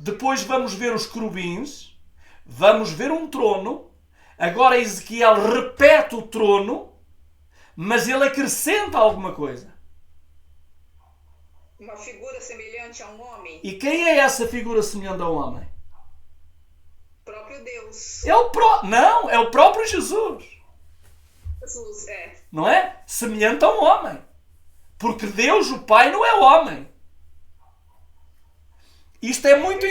Depois vamos ver os querubins. Vamos ver um trono. Agora Ezequiel repete o trono, mas ele acrescenta alguma coisa. Uma figura semelhante a um homem, E quem é essa figura semelhante ao homem? próprio Deus. Não, é o próprio Jesus. Jesus, Não é? Semelhante a um homem. Porque Deus, o Pai, não é homem. Isto é muito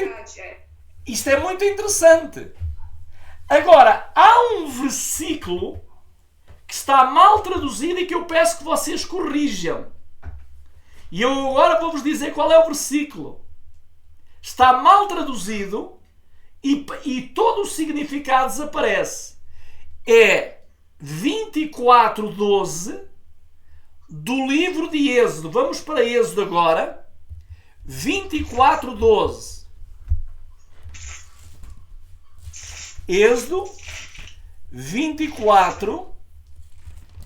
interessante. Agora, há um versículo que está mal traduzido e que eu peço que vocês corrijam. E eu agora vou-vos dizer qual é o versículo. Está mal traduzido e todo o significado desaparece. É 24:12 do livro de Êxodo. Vamos para Êxodo agora. 24:12. Êxodo 24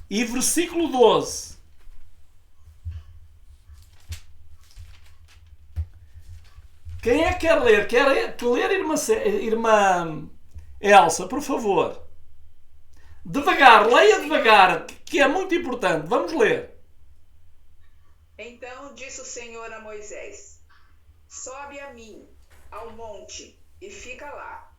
e versículo 12. Quem é que quer ler? Quer ler, irmã Elsa, por favor? Devagar, leia devagar, que é muito importante. Vamos ler. Então disse o Senhor a Moisés: sobe a mim, ao monte, e fica lá.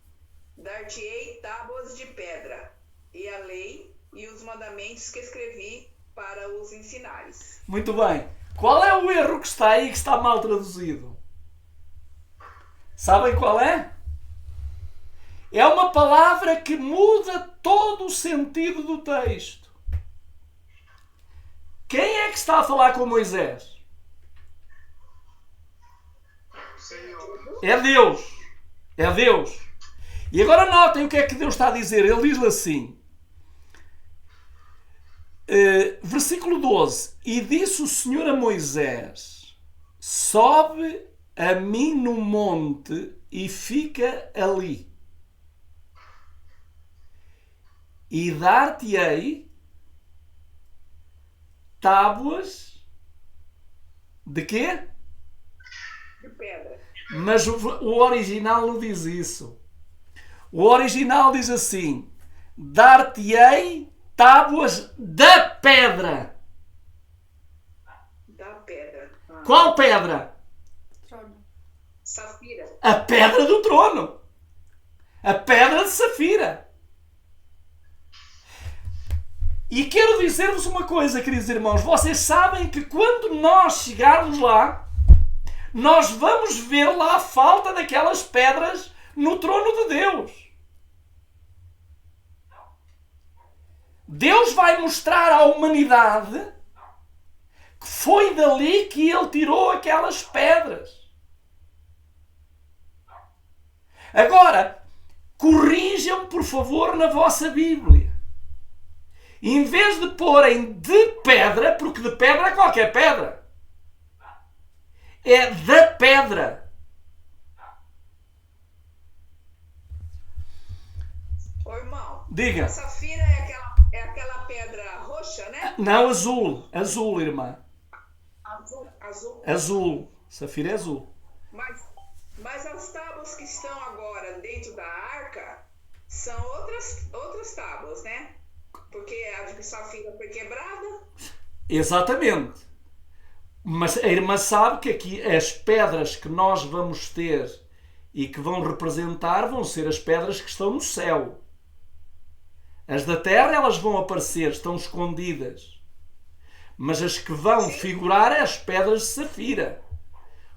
Dar-te-ei tábuas de pedra, e a lei e os mandamentos que escrevi para os ensinares. Muito bem. Qual é o erro que está aí que está mal traduzido? Sabem qual é? É uma palavra que muda todo o sentido do texto. Quem é que está a falar com Moisés? O Senhor. É Deus. É Deus. E agora notem o que é que Deus está a dizer. Ele diz assim. Versículo 12. E disse o Senhor a Moisés: sobe a mim no monte e fica ali. E dar-te-ei tábuas de quê? De pedra. Mas o original não diz isso. O original diz assim: dar-te-ei tábuas da pedra. Da pedra. Qual pedra? Safira. A pedra do trono. A pedra de safira. E quero dizer-vos uma coisa, queridos irmãos. Vocês sabem que quando nós chegarmos lá, nós vamos ver lá a falta daquelas pedras no trono de Deus. Deus vai mostrar à humanidade que foi dali que Ele tirou aquelas pedras. Agora, corrijam, por favor, na vossa Bíblia. em vez de porem de pedra, porque de pedra é qualquer pedra, é da pedra. Ô, irmão, Diga. a safira é aquela pedra roxa, né? Não, azul. Azul, irmã. Azul. Azul. Safira é azul. Mas as tábuas que estão agora dentro da arca são outras tábuas, né? Porque a de safira foi quebrada. Exatamente. Mas a irmã sabe que aqui as pedras que nós vamos ter e que vão representar vão ser as pedras que estão no céu. As da terra, elas vão aparecer, estão escondidas. Mas as que vão figurar é as pedras de safira.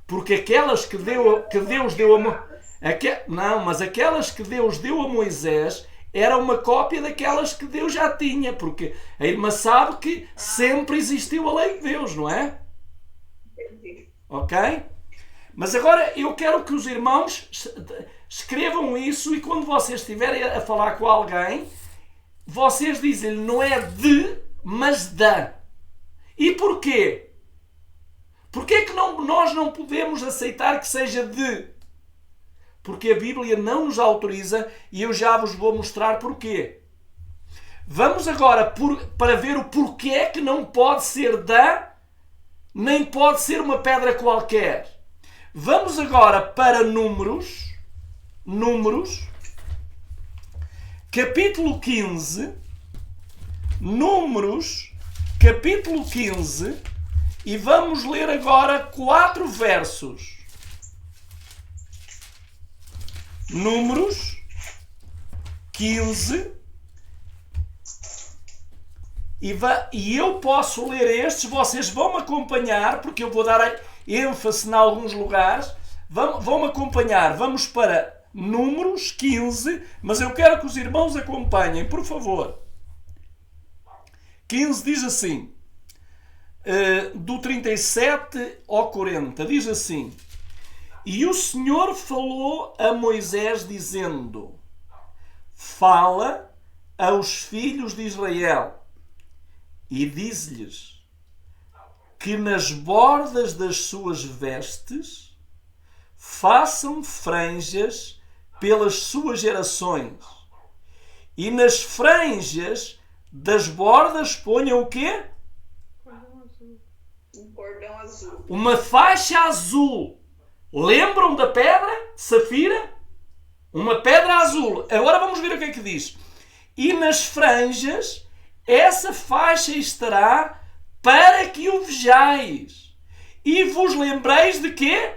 Porque aquelas que Deus deu a não, mas aquelas que Deus deu a Moisés era uma cópia daquelas que Deus já tinha, porque a irmã sabe que sempre existiu a lei de Deus, não é? Ok? Mas agora eu quero que os irmãos escrevam isso e quando vocês estiverem a falar com alguém, vocês dizem-lhe não é de, mas da. E porquê? Porquê é que nós não podemos aceitar que seja de? Porque a Bíblia não nos autoriza e eu já vos vou mostrar porquê. Vamos agora para ver o porquê que não pode ser da, nem pode ser uma pedra qualquer. Vamos agora para Números, capítulo 15, Números, capítulo 15, e vamos ler agora 4 versos. Números 15, e eu posso ler estes, vocês vão me acompanhar, porque eu vou dar ênfase em alguns lugares, vão me acompanhar, vamos para Números 15, mas eu quero que os irmãos acompanhem, por favor. 15 diz assim, do 37 ao 40, diz assim: E o Senhor falou a Moisés dizendo: Fala aos filhos de Israel e diz-lhes que nas bordas das suas vestes façam franjas pelas suas gerações, e nas franjas das bordas ponham o quê? Um cordão azul. Uma faixa azul. Lembram da pedra? Safira? Uma pedra azul. Agora vamos ver o que é que diz. E nas franjas essa faixa estará para que o vejais. E vos lembreis de quê?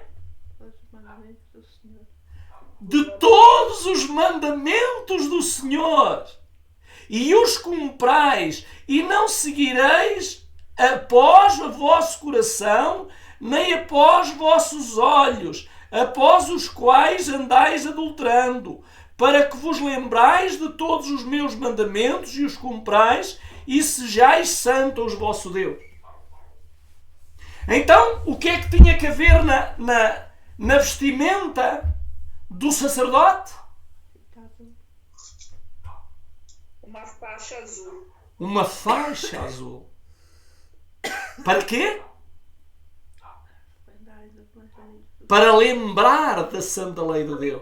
De todos os mandamentos do Senhor. E os cumprais, e não seguireis após o vosso coração, nem após vossos olhos, após os quais andais adulterando, para que vos lembrais de todos os meus mandamentos e os cumprais, e sejais santos aos vosso Deus. Então, o que é que tinha que haver na vestimenta do sacerdote? Uma faixa azul. Uma faixa azul. Para quê? Para lembrar da santa lei de Deus.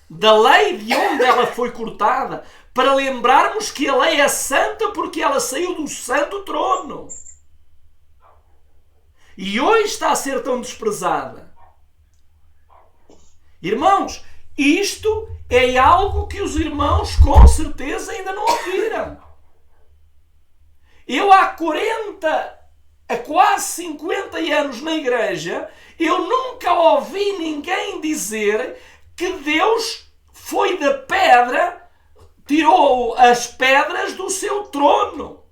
Da lei de onde ela foi cortada. Para lembrarmos que a lei é santa porque ela saiu do santo trono. E hoje está a ser tão desprezada. Irmãos, isto é algo que os irmãos com certeza ainda não ouviram. Eu há quase 50 anos na igreja, eu nunca ouvi ninguém dizer que Deus foi da pedra, tirou as pedras do seu trono.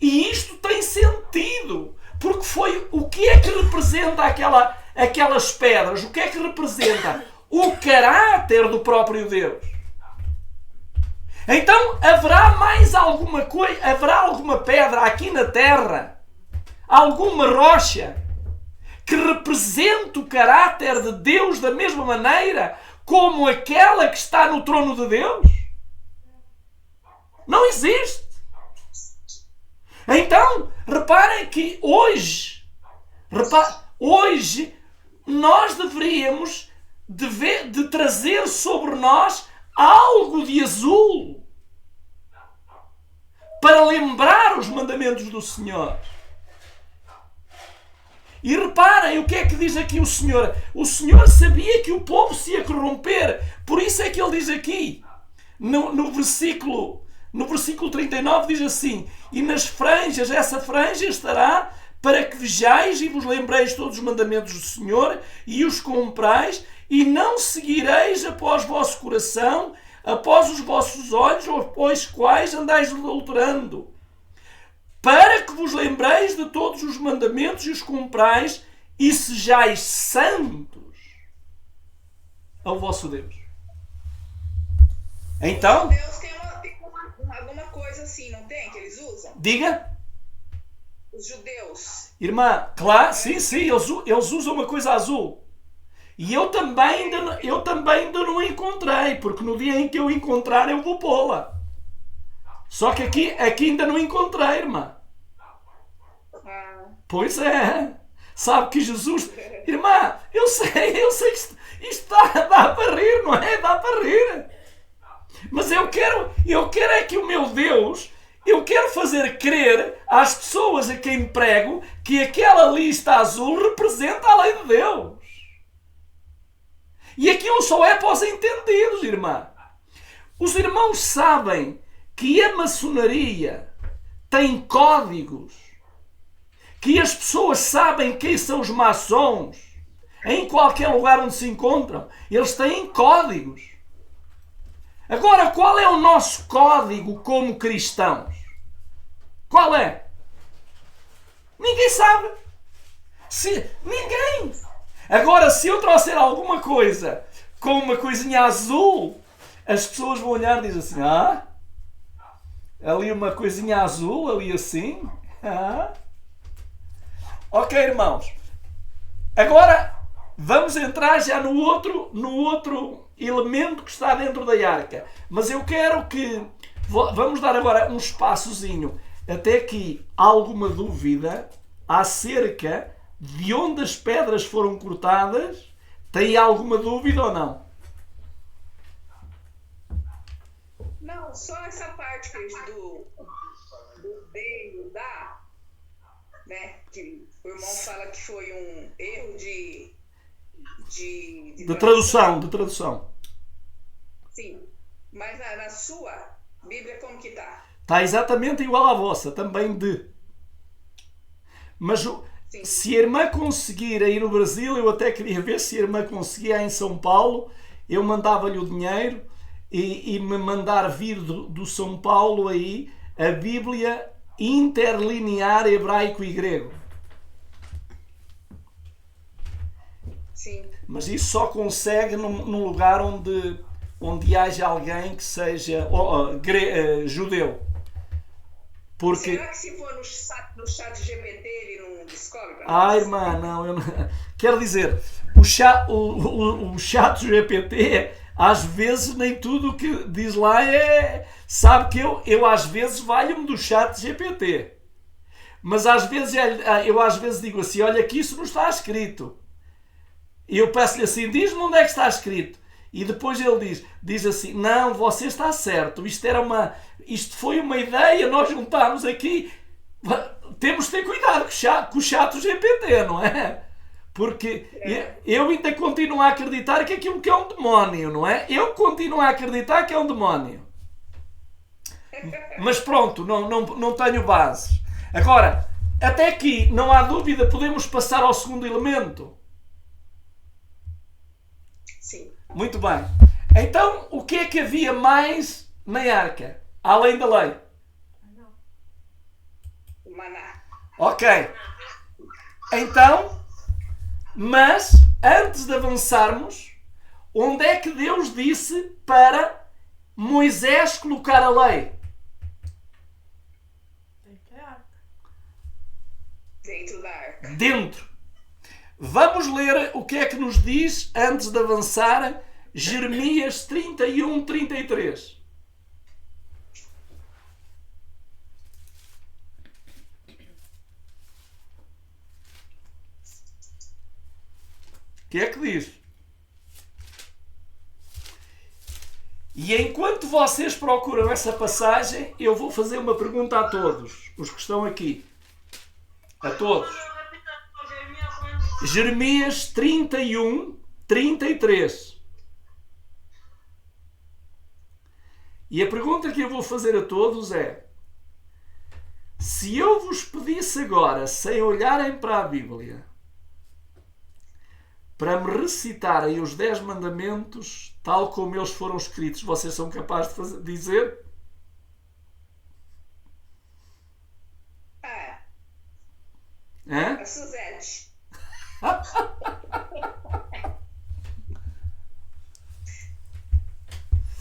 E isto tem sentido, porque foi o que é que representa aquelas pedras? O que é que representa? O caráter do próprio Deus. Então haverá mais alguma coisa, haverá alguma pedra aqui na terra, alguma rocha que represente o caráter de Deus da mesma maneira como aquela que está no trono de Deus? existe. Então, reparem que hoje nós deveríamos de trazer sobre nós algo de azul para lembrar os mandamentos do Senhor. E reparem o que é que diz aqui o Senhor. O Senhor sabia que o povo se ia corromper. Por isso é que ele diz aqui, no versículo 39, diz assim: e nas franjas, essa franja estará para que vejais e vos lembreis todos os mandamentos do Senhor e os cumprais, e não seguireis após vosso coração, após os vossos olhos, após quais andais adulterando, para que vos lembreis de todos os mandamentos e os cumprais, e sejais santos ao vosso Deus. Então, Deus tem alguma coisa assim, não tem? Que eles usam? diga. Os judeus. Irmã, claro, sim, eles usam uma coisa azul. E eu também ainda não encontrei, porque no dia em que eu encontrar eu vou pô-la. Só que aqui ainda não encontrei, irmã. Pois é. Sabe que Jesus... Irmã, eu sei que isto dá para rir, não é? Dá para rir. Mas eu quero é que o meu Deus... Eu quero fazer crer às pessoas a quem prego que aquela lista azul representa a lei de Deus. E aquilo só é para os entendidos, irmã. Os irmãos sabem que a maçonaria tem códigos, que as pessoas sabem quem são os maçons, em qualquer lugar onde se encontram. Eles têm códigos. Agora, qual é o nosso código como cristãos? Qual é? Ninguém sabe. Ninguém. Agora, se eu trouxer alguma coisa com uma coisinha azul, as pessoas vão olhar e dizer assim: ali uma coisinha azul, ali assim. Ok, irmãos. Agora, vamos entrar já no outro elemento que está dentro da arca. Mas eu quero que... Vamos dar agora um espaçozinho até que há alguma dúvida acerca de onde as pedras foram cortadas. Tem alguma dúvida ou não? Não, só essa parte do D e o da, né? Que o irmão fala que foi um erro de tradução. Sim, mas na sua Bíblia como que tá? Está exatamente igual à vossa, também de. Mas se a irmã conseguir aí no Brasil, eu até queria ver se a irmã conseguia aí em São Paulo, eu mandava-lhe o dinheiro e me mandar vir do São Paulo aí a Bíblia interlinear hebraico e grego. Sim. Mas isso só consegue num lugar onde haja alguém que seja judeu. Porque... Será que se for no chat GPT ele não descobre? Irmã, não, eu não... Quero dizer, o chat GPT, às vezes nem tudo o que diz lá é... Sabe que eu às vezes valho-me do chat GPT. Mas às vezes eu digo assim: olha, que isso não está escrito. E eu peço-lhe assim: diz-me onde é que está escrito. E depois ele diz assim: não, você está certo, isto foi uma ideia, nós juntámos aqui. Temos de ter cuidado com o chat GPT, não é? Porque eu ainda continuo a acreditar que aquilo que é um demónio, não é? Eu continuo a acreditar que é um demónio. Mas pronto, não tenho bases. Agora, até aqui não há dúvida, podemos passar ao segundo elemento. Sim. Muito bem. Então, o que é que havia mais na arca, além da lei? O maná. Ok. Então, mas antes de avançarmos, onde é que Deus disse para Moisés colocar a lei? Dentro da arca. Dentro. Vamos ler o que é que nos diz, antes de avançar, Jeremias 31, 33. que é que diz? E enquanto vocês procuram essa passagem, eu vou fazer uma pergunta a todos, os que estão aqui. A todos. Jeremias 31, 33. E a pergunta que eu vou fazer a todos é: se eu vos pedisse agora, sem olharem para a Bíblia, para me recitarem os 10 mandamentos, tal como eles foram escritos, vocês são capazes de dizer? Hã? A Suzete.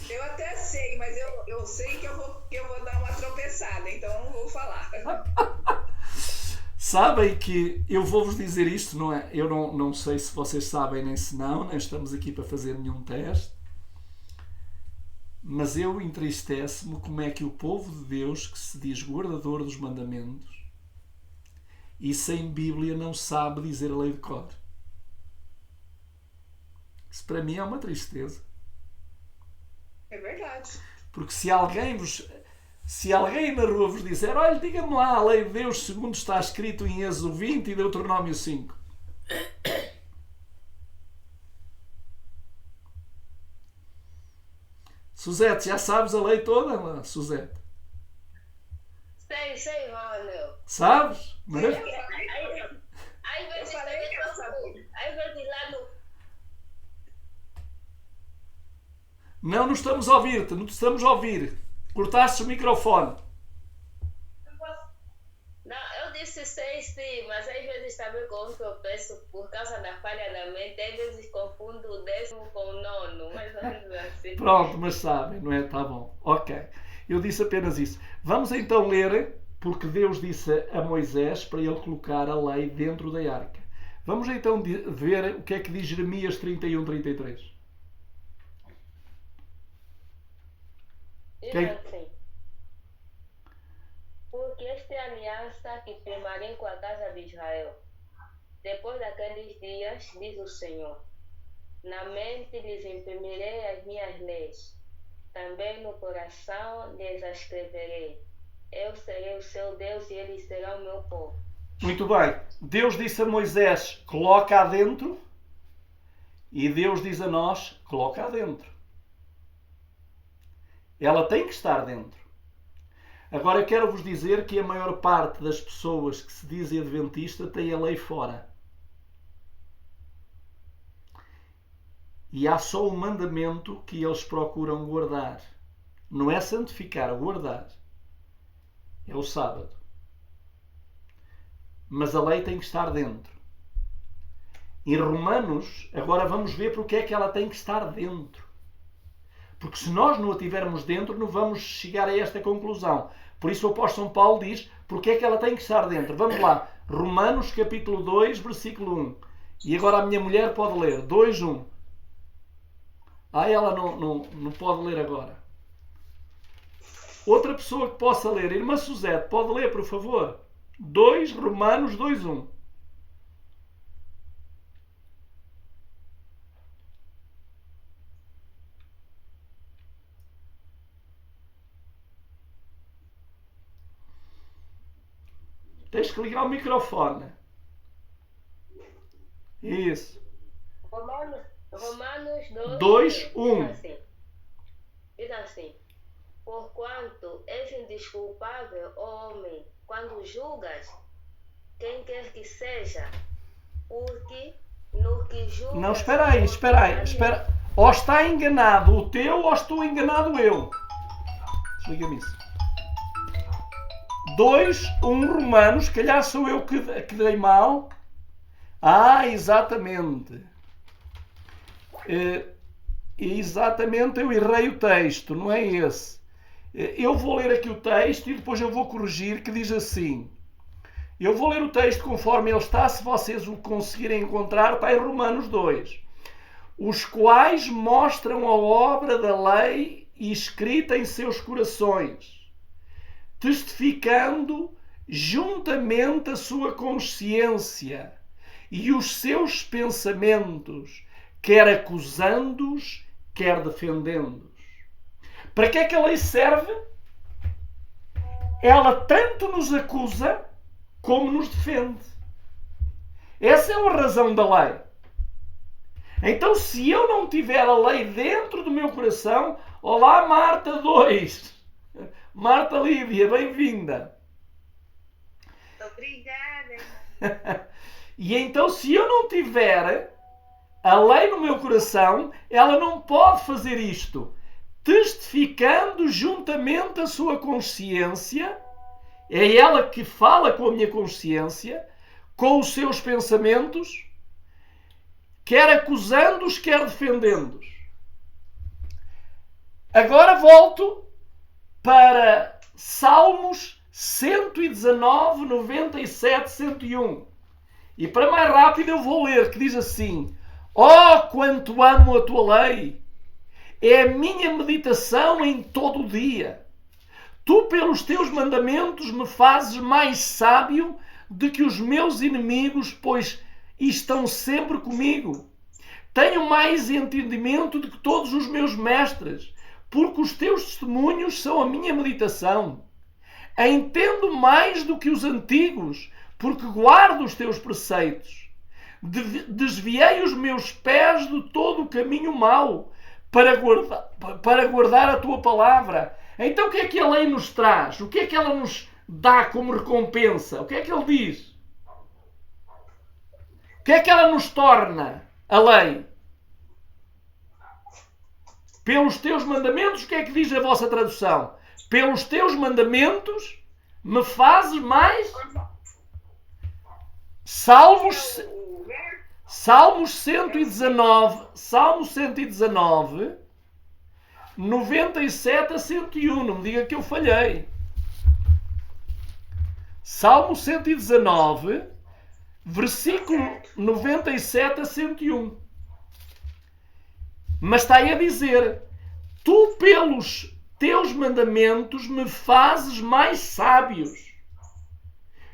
Eu até sei, mas eu sei que eu vou dar uma tropeçada, então não vou falar. Sabem que eu vou-vos dizer isto, não é? Eu não sei se vocês sabem nem se não, nem estamos aqui para fazer nenhum teste, mas eu entristece-me como é que o povo de Deus, que se diz guardador dos mandamentos, e sem Bíblia não sabe dizer a lei de cor. Isso para mim é uma tristeza. É verdade. Porque se alguém na rua vos disser: olha, diga-me lá a lei de Deus segundo está escrito em Êxodo 20 e Deuteronômio 5. Suzete, já sabes a lei toda, Suzete? Sei, mano. Sabes? Mas... Às vezes lá no... Não estamos a ouvir-te, não te estamos a ouvir. Cortaste o microfone. Não, eu disse sei sim, mas às vezes também como eu peço por causa da falha da mente, às vezes confundo o 10º com o 9º, mais ou menos assim. Pronto, mas sabem, não é? Tá bom. Ok. Eu disse apenas isso. Vamos então ler, porque Deus disse a Moisés para ele colocar a lei dentro da arca. Vamos então ver o que é que diz Jeremias 31, 33. Diz assim: porque esta é a aliança que firmarei com a casa de Israel. Depois daqueles dias, diz o Senhor, na mente lhes imprimirei as minhas leis, também no coração lhes as escreverei. Eu serei o seu Deus e eles serão o meu povo. Muito bem. Deus disse a Moisés: coloca adentro. E Deus diz a nós: coloca adentro. Ela tem que estar dentro. Agora quero-vos dizer que a maior parte das pessoas que se dizem adventista tem a lei fora. E há só um mandamento que eles procuram guardar. Não é santificar, é guardar. É o sábado. Mas a lei tem que estar dentro. Em Romanos, agora vamos ver porque é que ela tem que estar dentro. Porque se nós não a tivermos dentro, não vamos chegar a esta conclusão. Por isso o apóstolo São Paulo diz porque é que ela tem que estar dentro. Vamos lá. Romanos capítulo 2, versículo 1. E agora a minha mulher pode ler. 2, 1. Ela não pode ler agora. Outra pessoa que possa ler. Irmã Suzete, pode ler, por favor. Romanos 2, 1. Tens que ligar o microfone. Isso. Romanos 2, 1. Diz assim: porquanto és indesculpável, ó homem, quando julgas quem quer que seja, porque no que julgas... Não, espera aí. Ou está enganado o teu, ou estou enganado eu. Desliga-me isso. 2, 1 Romanos, calhar sou eu que dei mal. Exatamente. Exatamente, eu errei o texto, não é esse. Eu vou ler aqui o texto e depois eu vou corrigir, que diz assim. Eu vou ler o texto conforme ele está, se vocês o conseguirem encontrar, está em Romanos 2. Os quais mostram a obra da lei escrita em seus corações, testificando juntamente a sua consciência e os seus pensamentos, quer acusando-os, quer defendendo-os. Para que é que a lei serve? Ela tanto nos acusa como nos defende. Essa é a razão da lei. Então, se eu não tiver a lei dentro do meu coração, olá Marta 2, Marta Lídia, bem-vinda. Obrigada. E então, se eu não tiver a lei no meu coração, ela não pode fazer isto. Testificando juntamente a sua consciência, é ela que fala com a minha consciência, com os seus pensamentos, quer acusando-os, quer defendendo-os. Agora volto para Salmos 119, 97, 101. E para mais rápido eu vou ler, que diz assim: ó, quanto amo a tua lei! É a minha meditação em todo o dia. Tu, pelos teus mandamentos, me fazes mais sábio do que os meus inimigos, pois estão sempre comigo. Tenho mais entendimento do que todos os meus mestres, porque os teus testemunhos são a minha meditação. Entendo mais do que os antigos, porque guardo os teus preceitos. Desviei os meus pés de todo o caminho mau, para guardar a tua palavra. Então o que é que a lei nos traz? O que é que ela nos dá como recompensa? O que é que ele diz? O que é que ela nos torna, a lei? Pelos teus mandamentos, o que é que diz a vossa tradução? Pelos teus mandamentos me fazes mais... Salmos 119, 97 a 101. Não me diga que eu falhei. Salmo 119, versículo 97 a 101. Mas está aí a dizer: tu pelos teus mandamentos me fazes mais sábios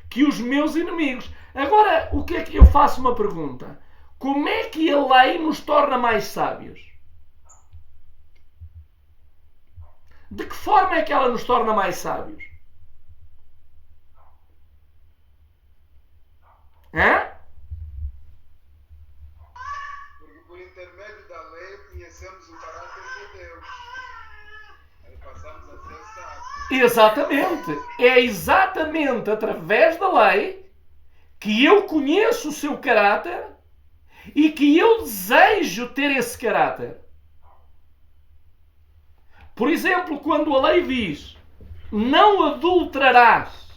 que os meus inimigos. Agora, o que é que eu faço uma pergunta? Como é que a lei nos torna mais sábios? De que forma é que ela nos torna mais sábios? Hã? Porque por intermédio da lei conhecemos o caráter de Deus. Aí passamos a ser sábios. Exatamente. É exatamente através da lei que eu conheço o seu caráter e que eu desejo ter esse caráter. Por exemplo, quando a lei diz não adulterarás,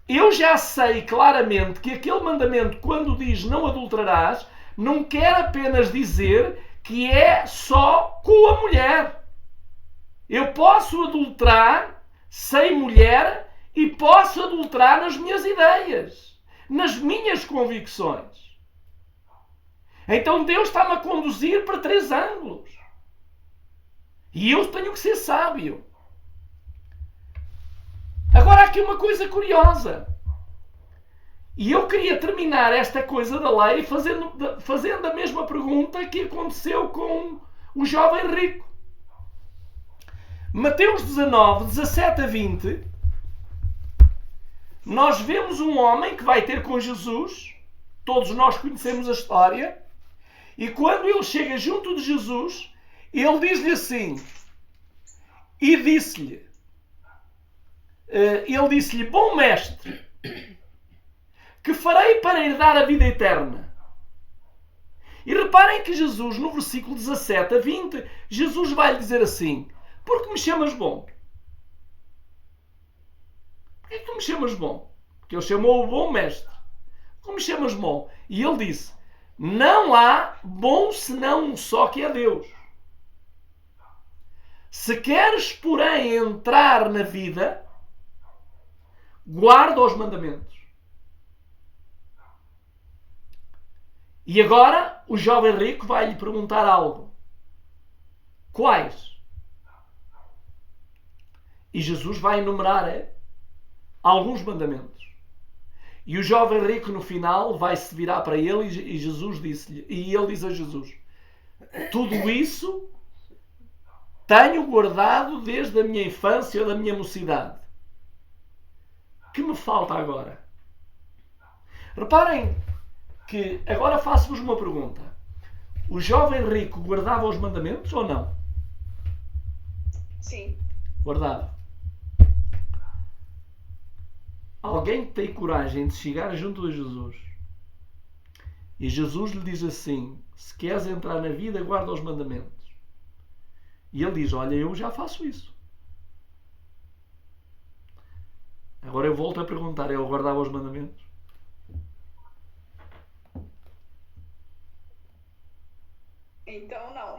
eu já sei claramente que aquele mandamento, quando diz não adulterarás, não quer apenas dizer que é só com a mulher. Eu posso adulterar sem mulher e posso adulterar nas minhas ideias, nas minhas convicções. Então Deus está-me a conduzir para 3 ângulos. E eu tenho que ser sábio. Agora há aqui uma coisa curiosa. E eu queria terminar esta coisa da lei fazendo a mesma pergunta que aconteceu com o jovem rico. Mateus 19, 17 a 20, nós vemos um homem que vai ter com Jesus. Todos nós conhecemos a história. E quando ele chega junto de Jesus, ele diz-lhe assim, e disse-lhe, bom mestre, que farei para herdar a vida eterna? E reparem que Jesus, no versículo 17 a 20, Jesus vai lhe dizer assim, por que me chamas bom? Por que tu me chamas bom? Porque ele chamou o bom mestre. Por que me chamas bom? E ele disse, não há bom senão um só, que é Deus. Se queres, porém, entrar na vida, guarda os mandamentos. E agora o jovem rico vai lhe perguntar algo. Quais? E Jesus vai enumerar alguns mandamentos. E o jovem rico no final vai se virar para ele e Jesus disse-lhe, e ele diz a Jesus: tudo isso tenho guardado desde a minha infância ou da minha mocidade. Que me falta agora? Reparem que agora faço-vos uma pergunta. O jovem rico guardava os mandamentos ou não? Sim. Guardava. Alguém que tem coragem de chegar junto a Jesus e Jesus lhe diz assim: se queres entrar na vida, guarda os mandamentos. E ele diz: olha, eu já faço isso. Agora eu volto a perguntar: ele guardava os mandamentos? Então, não.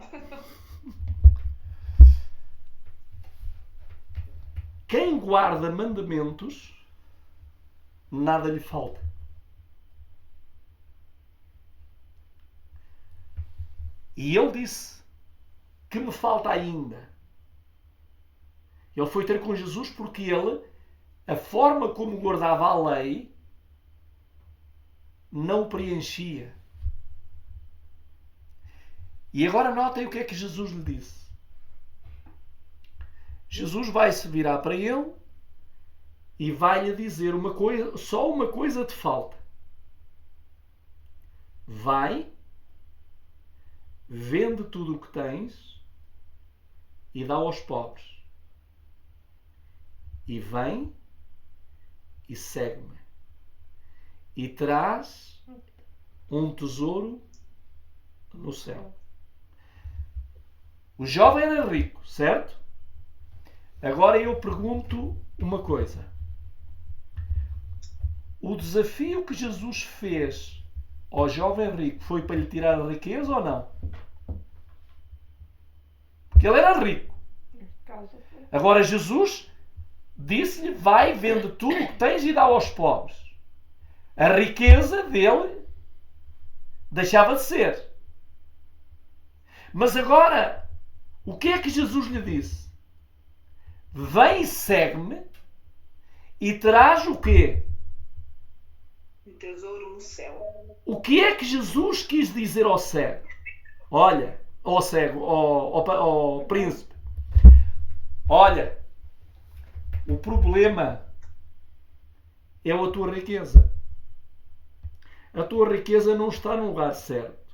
Quem guarda mandamentos, nada lhe falta. E ele disse: que me falta ainda? Ele foi ter com Jesus porque ele, a forma como guardava a lei, não o preenchia. E agora notem o que é que Jesus lhe disse. Jesus vai se virar para ele e vai-lhe dizer uma coisa, só uma coisa te falta. Vai, vende tudo o que tens e dá aos pobres. E vem e segue-me. E traz um tesouro no céu. O jovem era rico, certo? Agora eu pergunto uma coisa. O desafio que Jesus fez ao jovem rico foi para lhe tirar a riqueza ou não? Porque ele era rico. Agora Jesus disse-lhe: vai, vende tudo o que tens e dá aos pobres. A riqueza dele deixava de ser. Mas agora, o que é que Jesus lhe disse? Vem e segue-me e traz o quê? Um tesouro no céu. O que é que Jesus quis dizer ao cego? Olha, ao cego, ao príncipe. Olha, o problema é a tua riqueza. A tua riqueza não está no lugar certo.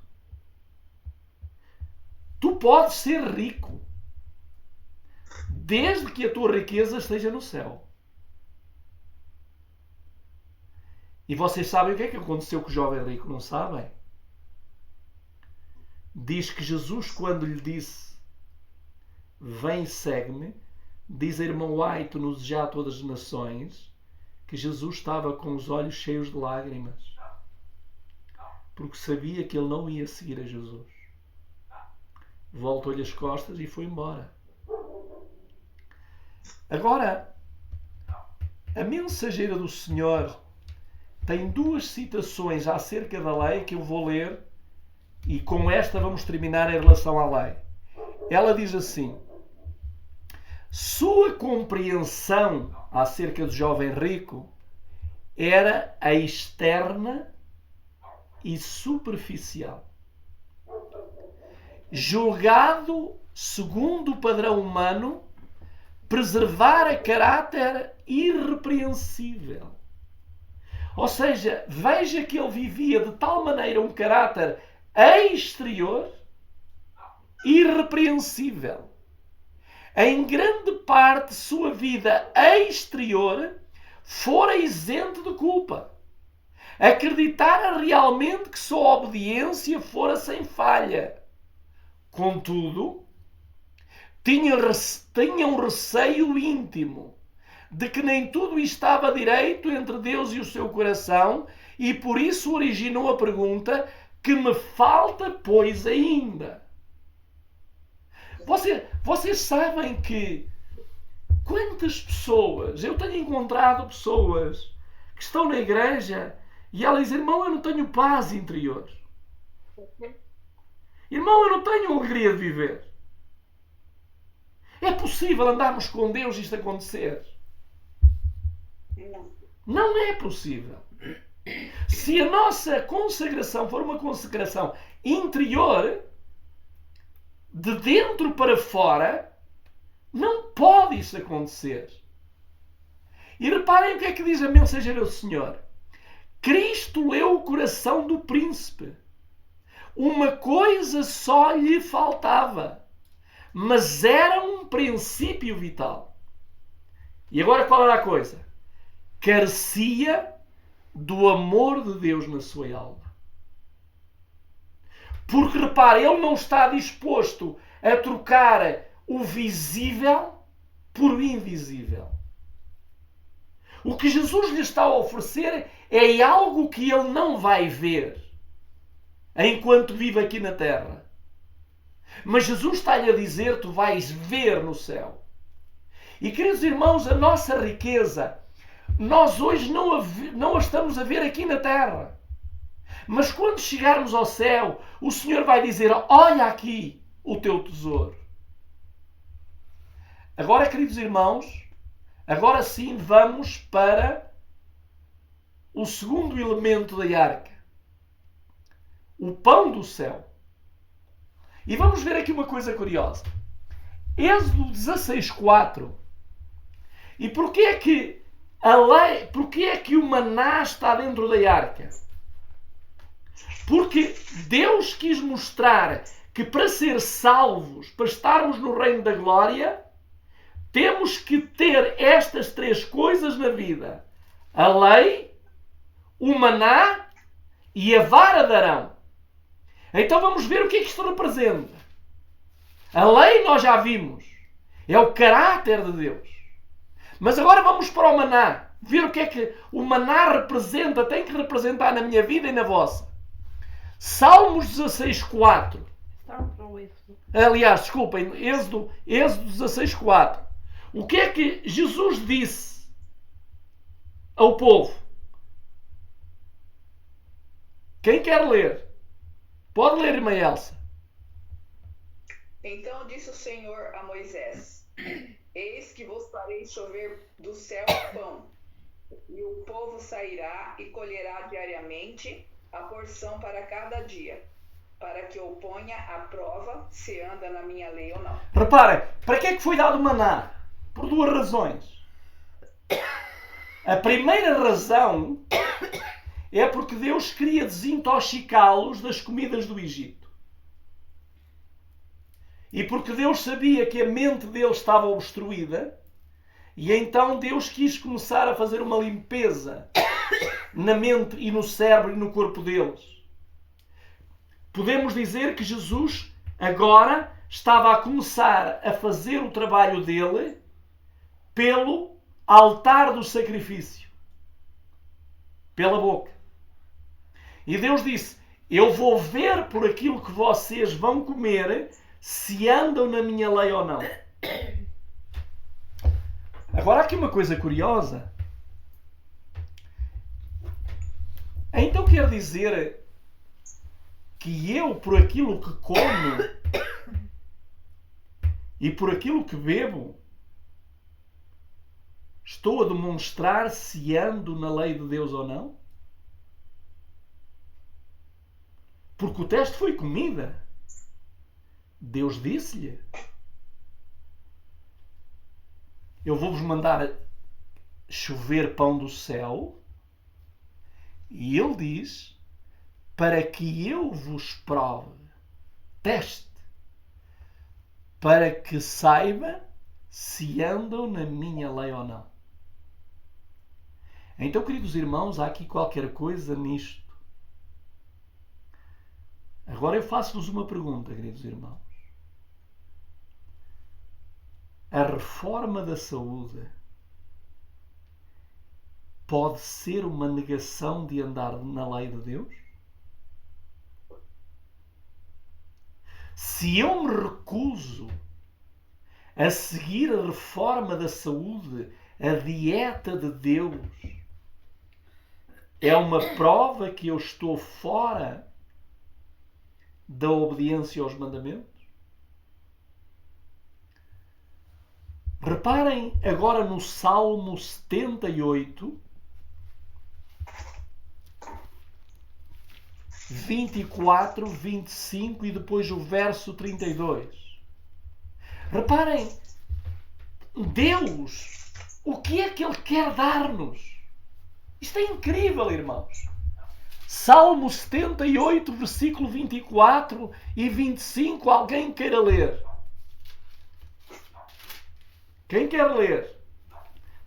Tu podes ser rico, desde que a tua riqueza esteja no céu. E vocês sabem o que é que aconteceu com o jovem rico, não sabem? Diz que Jesus, quando lhe disse: vem, segue-me, diz a irmã White no Desejar Todas as Nações, que Jesus estava com os olhos cheios de lágrimas, porque sabia que ele não ia seguir a Jesus. Voltou-lhe as costas e foi embora. Agora, a mensageira do Senhor tem duas citações acerca da lei que eu vou ler e com esta vamos terminar em relação à lei. Ela diz assim: sua compreensão acerca do jovem rico era a externa e superficial. Julgado segundo o padrão humano, preservar a caráter irrepreensível. Ou seja, veja que ele vivia de tal maneira um caráter exterior irrepreensível. Em grande parte, sua vida exterior fora isento de culpa. Acreditara realmente que sua obediência fora sem falha. Contudo, tinha um receio íntimo de que nem tudo estava direito entre Deus e o seu coração e por isso originou a pergunta: que me falta, pois, ainda? Vocês sabem que quantas pessoas, eu tenho encontrado pessoas que estão na igreja e elas dizem: irmão, eu não tenho paz interior. Irmão, eu não tenho alegria de viver. É possível andarmos com Deus e isto acontecer? Não. Não é possível. Se a nossa consagração for uma consagração interior, de dentro para fora, não pode isso acontecer. E reparem o que é que diz a mensageira do Senhor. Cristo leu o coração do príncipe. Uma coisa só lhe faltava, mas era um princípio vital. E agora qual era a coisa? Carecia do amor de Deus na sua alma. Porque, repare, ele não está disposto a trocar o visível por invisível. O que Jesus lhe está a oferecer é algo que ele não vai ver enquanto vive aqui na terra. Mas Jesus está-lhe a dizer, tu vais ver no céu. E, queridos irmãos, a nossa riqueza, nós hoje não a estamos a ver aqui na terra. Mas quando chegarmos ao céu, o Senhor vai dizer, olha aqui o teu tesouro. Agora, queridos irmãos, agora sim vamos para o segundo elemento da arca. O pão do céu. E vamos ver aqui uma coisa curiosa. Êxodo 16:4. E porquê é que o maná está dentro da arca? Porque Deus quis mostrar que para ser salvos, para estarmos no reino da glória, temos que ter estas três coisas na vida. A lei, o maná e a vara de Arão. Então vamos ver o que é que isto representa. A lei nós já vimos. É o caráter de Deus. Mas agora vamos para o maná. Ver o que é que o maná representa, tem que representar na minha vida e na vossa. Salmos 16:4. Aliás, desculpem, Êxodo 16:4. O que é que Jesus disse ao povo? Quem quer ler? Pode ler, irmã Elsa. Então disse o Senhor a Moisés: Eis que vos farei chover do céu pão, e o povo sairá e colherá diariamente a porção para cada dia, para que eu ponha à prova se anda na minha lei ou não. Reparem, para que é que foi dado o maná? Por duas razões. A primeira razão é porque Deus queria desintoxicá-los das comidas do Egito. E porque Deus sabia que a mente deles estava obstruída, e então Deus quis começar a fazer uma limpeza na mente e no cérebro e no corpo deles. Podemos dizer que Jesus agora estava a começar a fazer o trabalho dele pelo altar do sacrifício. Pela boca. E Deus disse, eu vou ver por aquilo que vocês vão comer se andam na minha lei ou não. Agora há aqui uma coisa curiosa. Então quer dizer que eu, por aquilo que como e por aquilo que bebo, estou a demonstrar se ando na lei de Deus ou não? Porque o teste foi comida. Deus disse-lhe, eu vou-vos mandar chover pão do céu, e ele diz, para que eu vos prove, teste, para que saiba se andam na minha lei ou não. Então, queridos irmãos, há aqui qualquer coisa nisto. Agora eu faço-vos uma pergunta, queridos irmãos. A reforma da saúde pode ser uma negação de andar na lei de Deus? Se eu me recuso a seguir a reforma da saúde, a dieta de Deus, é uma prova que eu estou fora da obediência aos mandamentos? Reparem agora no Salmo 78, 24, 25 e depois o verso 32. Reparem, Deus, o que é que Ele quer dar-nos? Isto é incrível, irmãos. Salmo 78, versículo 24 e 25. Alguém queira ler? Quem quer ler?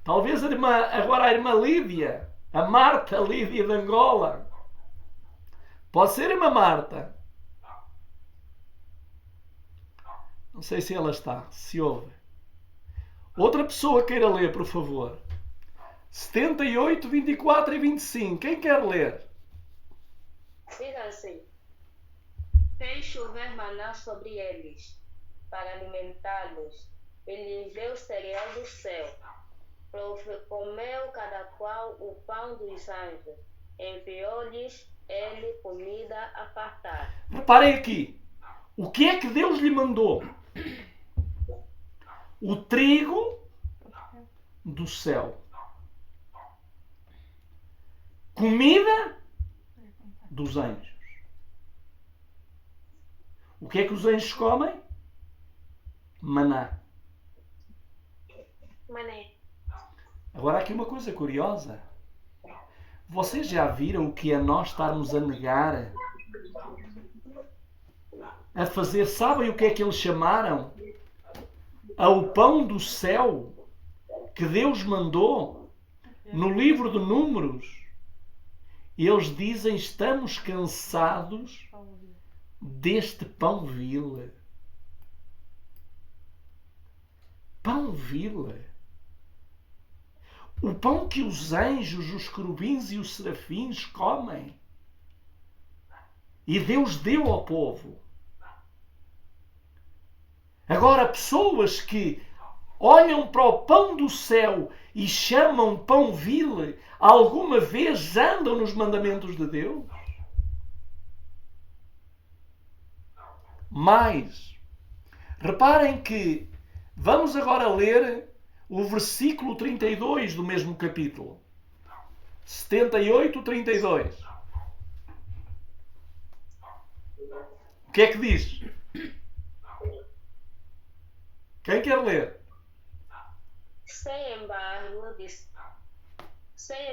Talvez agora a irmã Lídia, a Marta Lídia de Angola. Pode ser, irmã Marta? Não sei se ela está, se ouve. Outra pessoa queira ler, por favor. 78, 24 e 25. Quem quer ler? Diz assim: fez chover maná sobre eles, para alimentá-los, e lhes deu cereal do céu. Comeu cada qual o pão dos anjos, enviou-lhes ele comida a fartar. Reparem aqui. O que é que Deus lhe mandou? O trigo do céu. Comida dos anjos. O que é que os anjos comem? Maná. Mané. Agora aqui uma coisa curiosa. Vocês já viram o que é nós estarmos a negar? A fazer, sabem o que é que eles chamaram? Ao pão do céu que Deus mandou no livro de Números. Eles dizem, estamos cansados deste pão vil. Pão vil. O pão que os anjos, os querubins e os serafins comem. E Deus deu ao povo. Agora, pessoas que olham para o pão do céu e chamam pão vil, alguma vez andam nos mandamentos de Deus? Mas, reparem que vamos agora ler o versículo 32 do mesmo capítulo. 78, 32. O que é que diz? Quem quer ler? Sem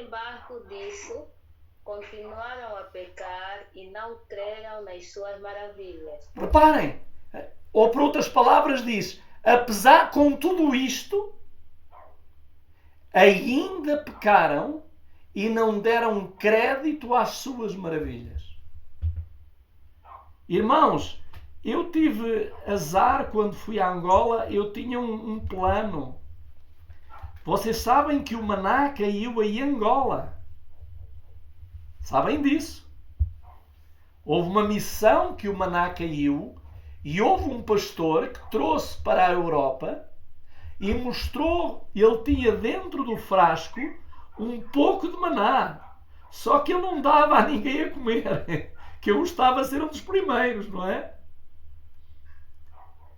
embargo disso, continuaram a pecar e não creram nas suas maravilhas. Reparem, ou por outras palavras diz, apesar com tudo isto, ainda pecaram e não deram crédito às suas maravilhas. Irmãos, eu tive azar quando fui a Angola, eu tinha um plano. Vocês sabem que o maná caiu aí em Angola. Sabem disso? Houve uma missão que o maná caiu e houve um pastor que trouxe para a Europa e mostrou, ele tinha dentro do frasco um pouco de maná. Só que ele não dava a ninguém a comer. Que eu gostava de ser um dos primeiros, não é?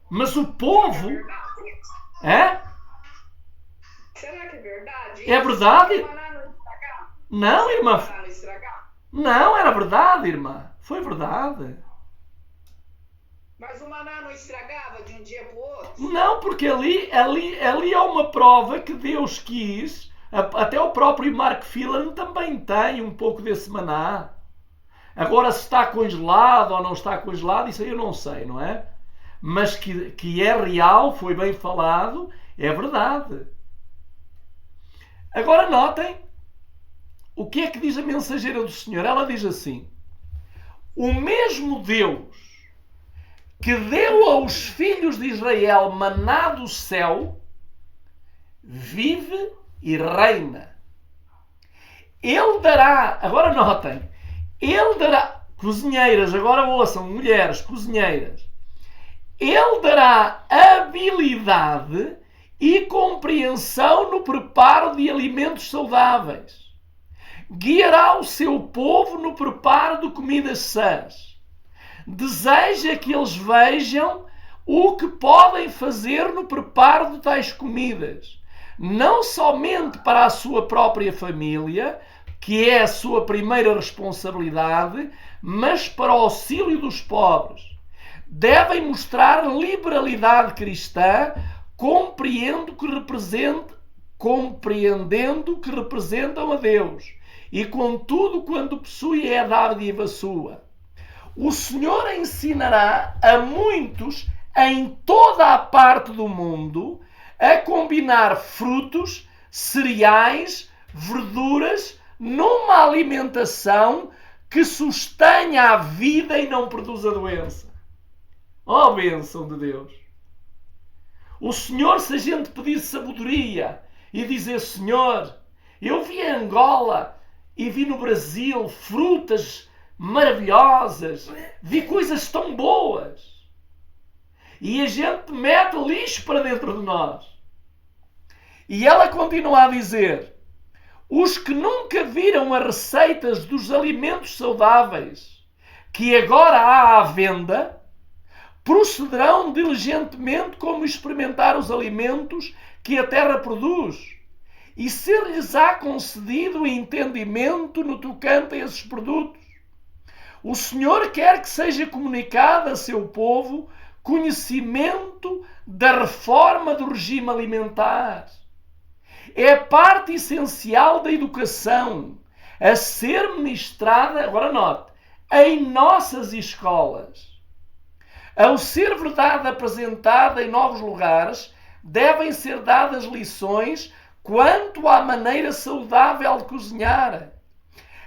Mas o povo... É? Será que é verdade? É verdade? O maná não estragar? Não, irmã. O maná não estragar? Não, era verdade, irmã. Foi verdade. Mas o maná não estragava de um dia para o outro? Não, porque ali é uma prova que Deus quis. Até o próprio Mark Phelan também tem um pouco desse maná. Agora, se está congelado ou não está congelado, isso aí eu não sei, não é? Mas que é real, foi bem falado, é verdade. Agora notem o que é que diz a mensageira do Senhor. Ela diz assim: o mesmo Deus que deu aos filhos de Israel maná do céu, vive e reina. Ele dará, agora notem, ele dará, cozinheiras, agora ouçam, mulheres cozinheiras, ele dará habilidade e compreensão no preparo de alimentos saudáveis. Guiará o seu povo no preparo de comidas sãs. Deseja que eles vejam o que podem fazer no preparo de tais comidas, não somente para a sua própria família, que é a sua primeira responsabilidade, mas para o auxílio dos pobres. Devem mostrar liberalidade cristã, compreendendo que representam a Deus, e contudo, quando possui, é dádiva sua. O Senhor ensinará a muitos em toda a parte do mundo a combinar frutos, cereais, verduras, numa alimentação que sustenha a vida e não produza doença. Oh, bênção de Deus! O Senhor, se a gente pedir sabedoria e dizer: Senhor, eu vi em Angola e vi no Brasil frutas maravilhosas, vi coisas tão boas, e a gente mete lixo para dentro de nós. E ela continua a dizer: os que nunca viram as receitas dos alimentos saudáveis que agora há à venda, procederão diligentemente como experimentar os alimentos que a terra produz, e ser-lhes-á concedido o entendimento no tocante a esses produtos. O Senhor quer que seja comunicado a seu povo conhecimento da reforma do regime alimentar. É parte essencial da educação a ser ministrada, agora note, em nossas escolas. Ao ser verdade apresentada em novos lugares, devem ser dadas lições quanto à maneira saudável de cozinhar.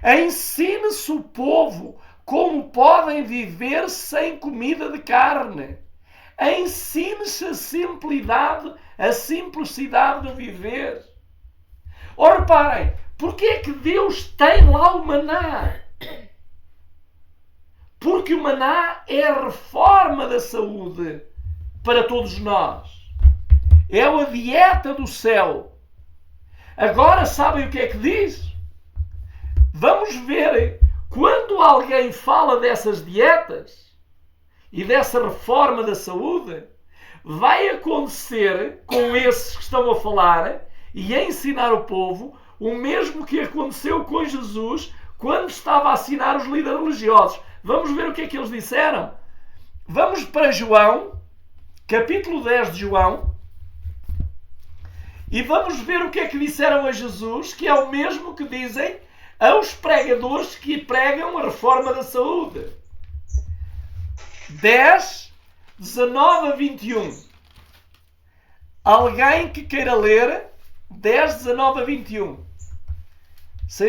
Ensine-se o povo como podem viver sem comida de carne. Ensine-se a simplicidade do viver. Ora, reparem, porque é que Deus tem lá o maná? Porque o maná é a reforma da saúde para todos nós. É a dieta do céu. Agora, sabem o que é que diz? Vamos ver, quando alguém fala dessas dietas e dessa reforma da saúde, vai acontecer com esses que estão a falar e a ensinar o povo o mesmo que aconteceu com Jesus quando estava a ensinar os líderes religiosos. Vamos ver o que é que eles disseram. Vamos para João, capítulo 10 de João, e vamos ver o que é que disseram a Jesus, que é o mesmo que dizem aos pregadores que pregam a reforma da saúde. 10, 19 a 21. Alguém que queira ler 10, 19 a 21. Se a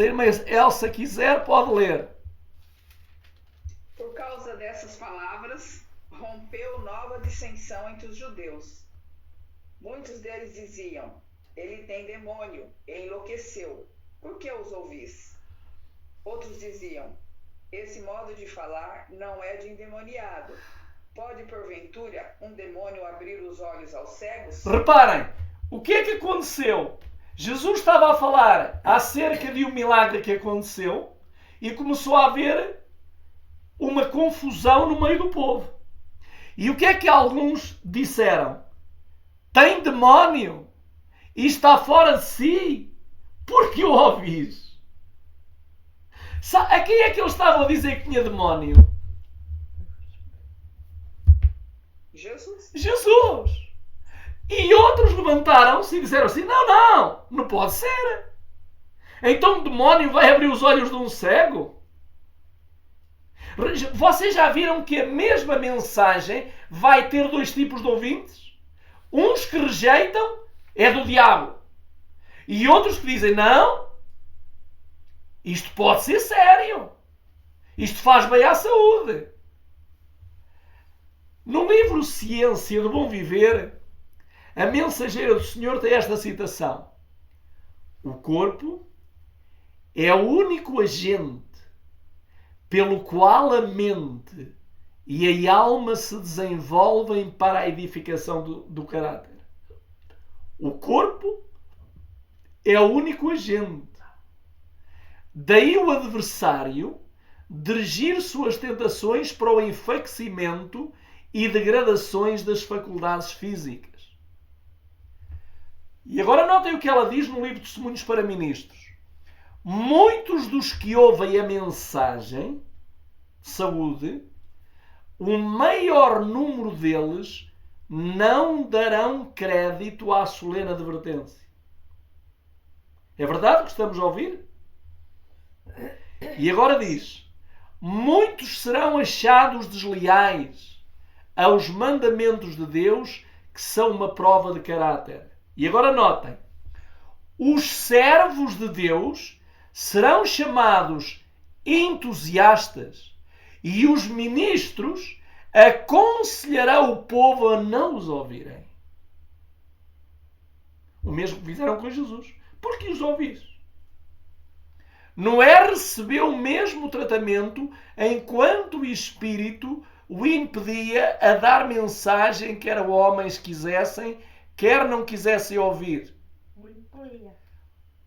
irmã Elsa quiser, pode ler. Por causa dessas palavras, rompeu nova dissensão entre os judeus. Muitos deles diziam: ele tem demônio e enlouqueceu. Por que os ouvis? Outros diziam: esse modo de falar não é de endemoniado. Pode, porventura, um demônio abrir os olhos aos cegos? Reparem, o que é que aconteceu? Jesus estava a falar acerca de um milagre que aconteceu e começou a haver uma confusão no meio do povo. E o que é que alguns disseram? Tem demónio e está fora de si. Por que o ouvis? A quem é que eles estavam a dizer que tinha demónio? Jesus! E outros levantaram-se e disseram assim: não pode ser. Então o demónio vai abrir os olhos de um cego? Vocês já viram que a mesma mensagem vai ter dois tipos de ouvintes? Uns que rejeitam, é do diabo. E outros que dizem: não, isto pode ser sério. Isto faz bem à saúde. No livro Ciência do Bom Viver, a mensageira do Senhor tem esta citação: o corpo é o único agente pelo qual a mente e a alma se desenvolvem para a edificação do caráter. O corpo é o único agente. Daí o adversário dirigir suas tentações para o enfraquecimento e degradações das faculdades físicas. E agora notem o que ela diz no livro Testemunhos para Ministros. muitos dos que ouvem a mensagem de saúde, o maior número deles não darão crédito à solene advertência. É verdade o que estamos a ouvir? E agora diz: muitos serão achados desleais aos mandamentos de Deus, que são uma prova de caráter. E agora notem: os servos de Deus serão chamados entusiastas e os ministros aconselharão o povo a não os ouvirem. O mesmo que fizeram com Jesus. Por que os ouvires? Noé recebeu o mesmo tratamento enquanto o Espírito o impedia a dar mensagem, quer homens quisessem, quer não quisessem ouvir.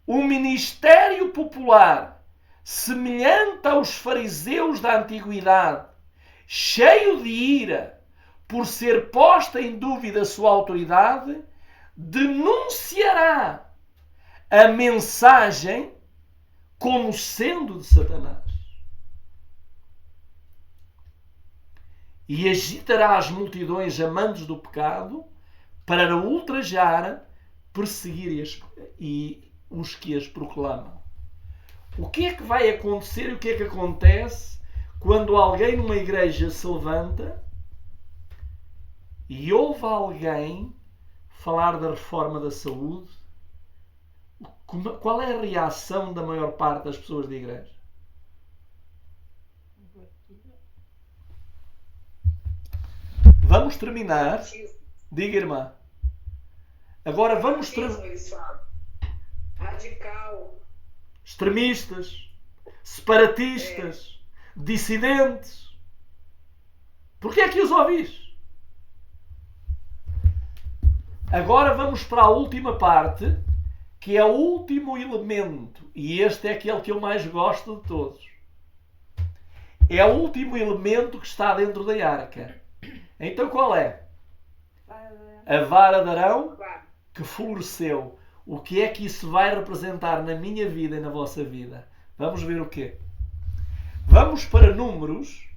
O ministério popular, semelhante aos fariseus da antiguidade, cheio de ira por ser posta em dúvida a sua autoridade, denunciará a mensagem como sendo de Satanás e agitará as multidões amantes do pecado para ultrajar, perseguir e os que as proclamam. O que é que vai acontecer e o que é que acontece quando alguém numa igreja se levanta e ouve alguém falar da reforma da saúde? Qual é a reação da maior parte das pessoas da igreja? Vamos terminar. Diga, irmã. Agora vamos terminar. Radical. Extremistas, separatistas, dissidentes. Porquê é que os ouvis? Agora vamos para a última parte, que é o último elemento, e este é aquele que eu mais gosto de todos. É o último elemento que está dentro da arca. Então qual é? A vara de Arão que floresceu. O que é que isso vai representar na minha vida e na vossa vida? Vamos ver o quê? Vamos para Números,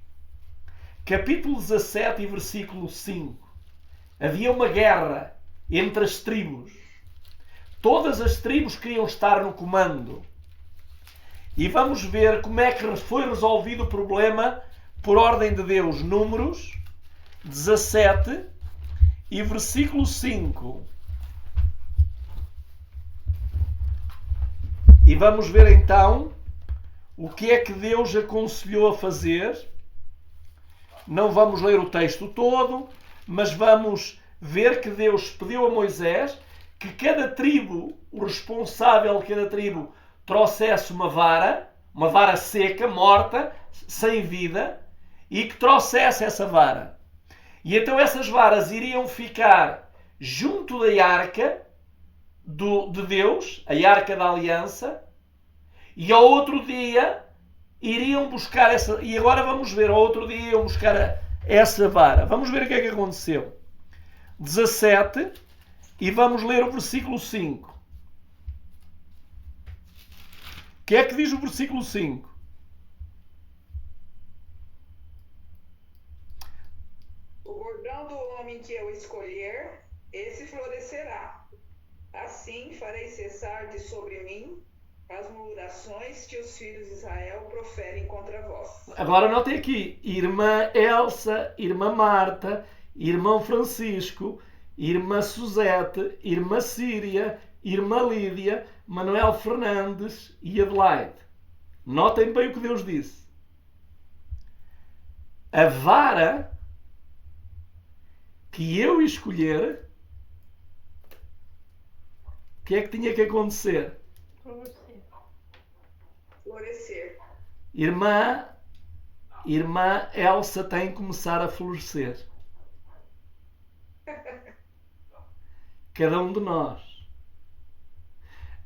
capítulo 17 e versículo 5. Havia uma guerra entre as tribos. Todas as tribos queriam estar no comando. E vamos ver como é que foi resolvido o problema por ordem de Deus. Números 17 e versículo 5. E vamos ver então o que é que Deus aconselhou a fazer. Não vamos ler o texto todo, mas vamos ver que Deus pediu a Moisés que cada tribo, o responsável de cada tribo, trouxesse uma vara seca, morta, sem vida, e que trouxesse essa vara. E então essas varas iriam ficar junto da arca de Deus, a arca da aliança, e ao outro dia iriam buscar essa... E agora vamos ver, ao outro dia iriam buscar essa vara. Vamos ver o que é que aconteceu. 17, e vamos ler o versículo 5. O que é que diz o versículo 5? O bordão do homem que eu escolher, esse florescerá. Assim farei cessar de sobre mim as murmurações que os filhos de Israel proferem contra vós. Agora notem aqui, irmã Elsa, irmã Marta, irmão Francisco, irmã Suzete, irmã Síria, irmã Lídia, Manuel Fernandes e Adelaide. Notem bem o que Deus disse. A vara que eu escolher, o que é que tinha que acontecer? Florescer. Irmã Elsa tem que começar a florescer. Cada um de nós.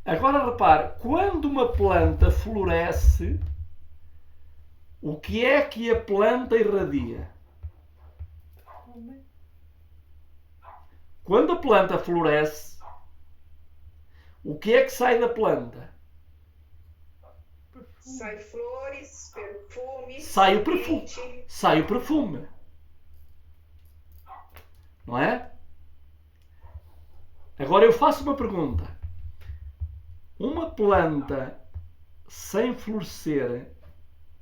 Agora repare, quando uma planta floresce, o que é que a planta irradia? Quando a planta floresce, o que é que sai da planta? Sai flores, perfume. Sai o perfume. semente. Sai o perfume. Não é? Agora eu faço uma pergunta. Uma planta sem florescer,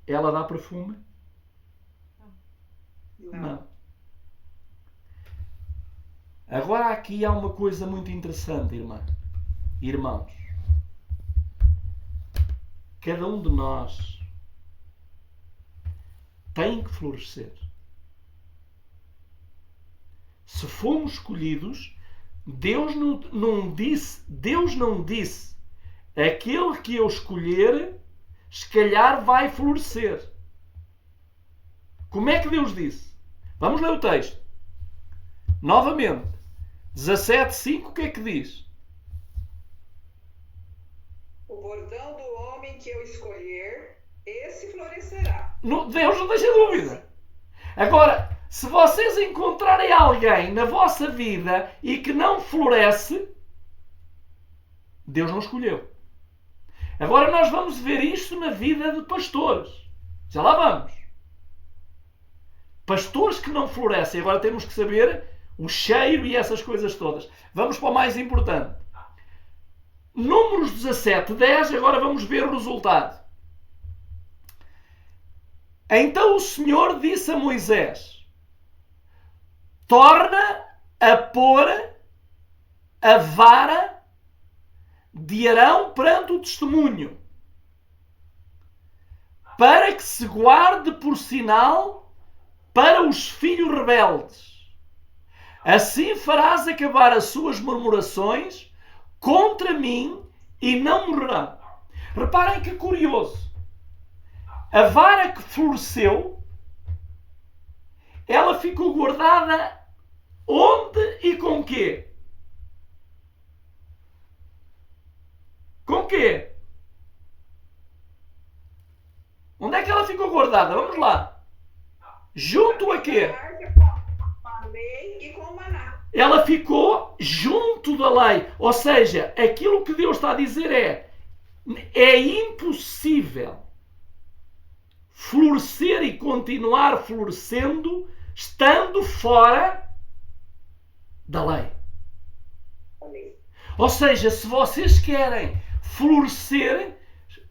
ela dá perfume? Não. Agora aqui há uma coisa muito interessante, irmãos. Cada um de nós tem que florescer. Se fomos escolhidos, Deus não disse, aquele que eu escolher, se calhar vai florescer. Como é que Deus disse? Vamos ler o texto. Novamente. 17:5, o que é que diz? O bordão do homem que eu escolher, esse florescerá. Deus não deixa dúvida. Agora, se vocês encontrarem alguém na vossa vida e que não floresce, Deus não escolheu. Agora nós vamos ver isto na vida de pastores. Já lá vamos. Pastores que não florescem. Agora temos que saber o cheiro e essas coisas todas. Vamos para o mais importante. Números 17:10. Agora vamos ver o resultado. Então o Senhor disse a Moisés: torna a pôr a vara de Arão perante o testemunho, para que se guarde por sinal para os filhos rebeldes. Assim farás acabar as suas murmurações contra mim e não morrerão. Reparem que curioso. A vara que floresceu, ela ficou guardada onde e com quê? Com quê? Onde é que ela ficou guardada? Vamos lá. Junto a quê? Com a lei e com o maná. Ela ficou junto da lei. Ou seja, aquilo que Deus está a dizer é impossível florescer e continuar florescendo estando fora da lei. Ou seja, se vocês querem florescer,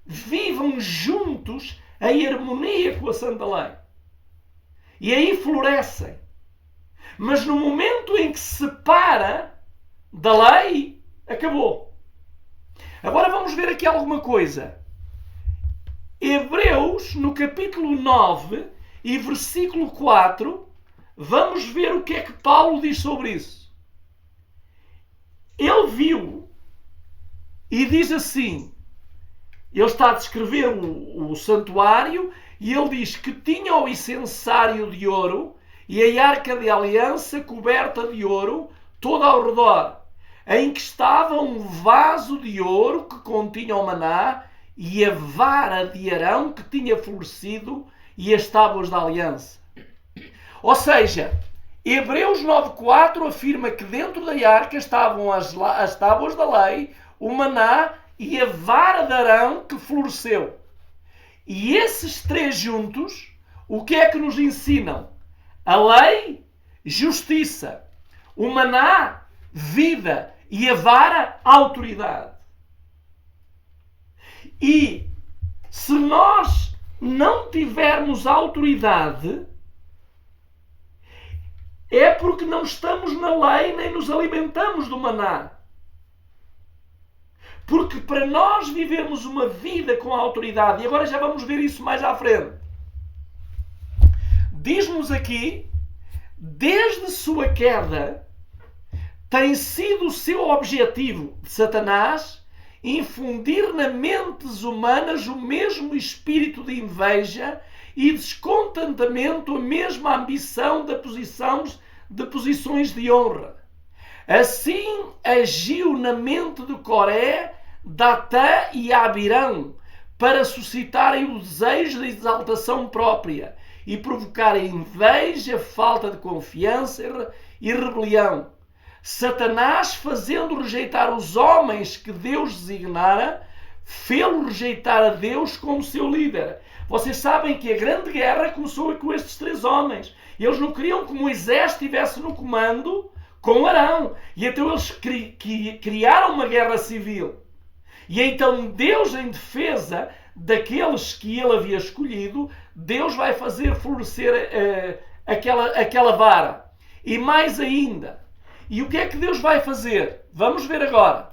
vivam juntos em harmonia com a Santa Lei. E aí florescem. Mas no momento em que se separa da lei, acabou. Agora vamos ver aqui alguma coisa. Hebreus, no capítulo 9 e versículo 4, vamos ver o que é que Paulo diz sobre isso. Ele viu e diz assim, ele está a descrever o santuário e ele diz que tinha o incensário de ouro e a arca de aliança coberta de ouro toda ao redor, em que estava um vaso de ouro que continha o maná e a vara de Arão que tinha florescido e as tábuas da aliança. Ou seja, Hebreus 9:4 afirma que dentro da arca estavam as tábuas da lei, o maná e a vara de Arão que floresceu. E esses três juntos, o que é que nos ensinam? A lei, justiça. O maná, vida. E a vara, autoridade. E se nós não tivermos autoridade, é porque não estamos na lei nem nos alimentamos do maná. Porque para nós vivermos uma vida com autoridade, e agora já vamos ver isso mais à frente, diz-nos aqui, desde sua queda, tem sido o seu objetivo de Satanás infundir nas mentes humanas o mesmo espírito de inveja e descontentamento, a mesma ambição de posições de honra. Assim agiu na mente de Coré, Datã e Abirão para suscitarem o desejo de exaltação própria e provocarem inveja, falta de confiança e rebelião. Satanás, fazendo rejeitar os homens que Deus designara, fê-lo rejeitar a Deus como seu líder. Vocês sabem que a grande guerra começou com estes 3 homens. Eles não queriam que Moisés estivesse no comando com Arão. E então eles criaram uma guerra civil. E então Deus, em defesa daqueles que ele havia escolhido, Deus vai fazer florescer aquela vara. E mais ainda. E o que é que Deus vai fazer? Vamos ver agora.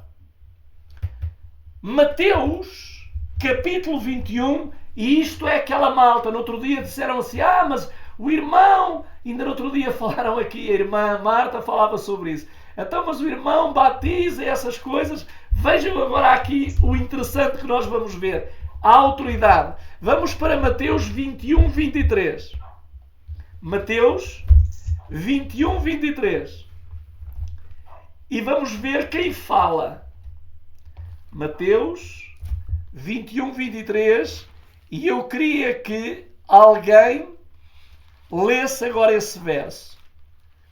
Mateus, capítulo 21, e isto é aquela malta. No outro dia disseram assim, mas o irmão, ainda no outro dia falaram aqui, a irmã Marta falava sobre isso. Então, mas o irmão batiza essas coisas. Vejam agora aqui o interessante que nós vamos ver. A autoridade. Vamos para Mateus 21, 23. Mateus 21, 23. E vamos ver quem fala. Mateus 21, 23. E eu queria que alguém lesse agora esse verso.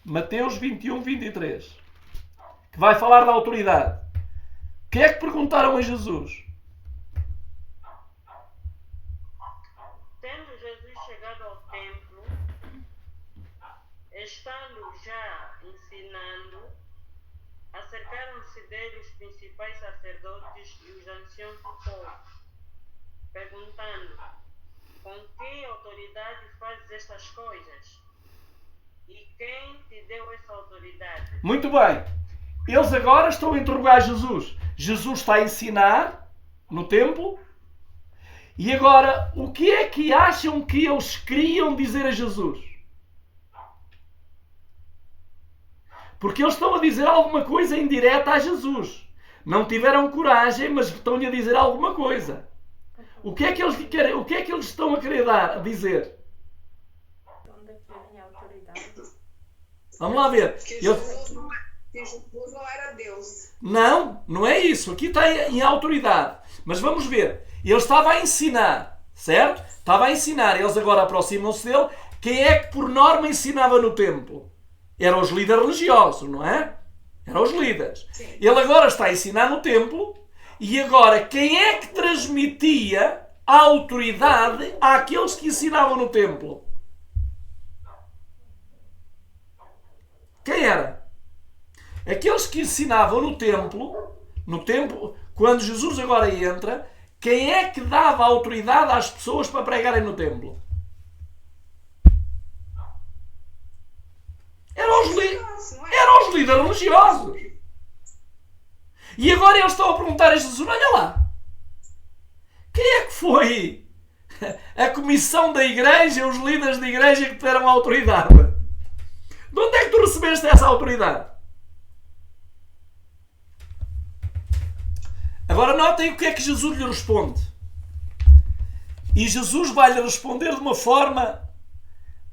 Mateus 21, 23. Que vai falar da autoridade. O que é que perguntaram a Jesus? Tendo Jesus chegado ao templo, estando já ensinando, acercaram-se dele os principais sacerdotes e os anciãos do povo, perguntando: com que autoridade fazes estas coisas? E quem te deu essa autoridade? Muito bem. Eles agora estão a interrogar Jesus. Jesus está a ensinar no templo. E agora, o que é que acham que eles queriam dizer a Jesus? Porque eles estão a dizer alguma coisa indireta a Jesus. Não tiveram coragem, mas estão-lhe a dizer alguma coisa. O que é que eles querem? O que é que eles estão a querer dizer? Onde é que vem a autoridade? Vamos lá ver. Que Jesus não era Deus. Não é isso. Aqui está em autoridade. Mas vamos ver. Ele estava a ensinar, certo? Estava a ensinar. Eles agora aproximam-se dele. Quem é que por norma ensinava no templo? Eram os líderes religiosos, não é? Eram os líderes. Sim. Ele agora está a ensinar no templo. E agora, quem é que transmitia a autoridade àqueles que ensinavam no templo? Quem era? Aqueles que ensinavam no templo, quando Jesus agora entra, quem é que dava autoridade às pessoas para pregarem no templo? Eram os líderes religiosos. E agora eles estão a perguntar a Jesus: olha lá, quem é que foi a comissão da igreja, os líderes da igreja que te deram a autoridade? De onde é que tu recebeste essa autoridade? Agora notem o que é que Jesus lhe responde. E Jesus vai-lhe responder de uma forma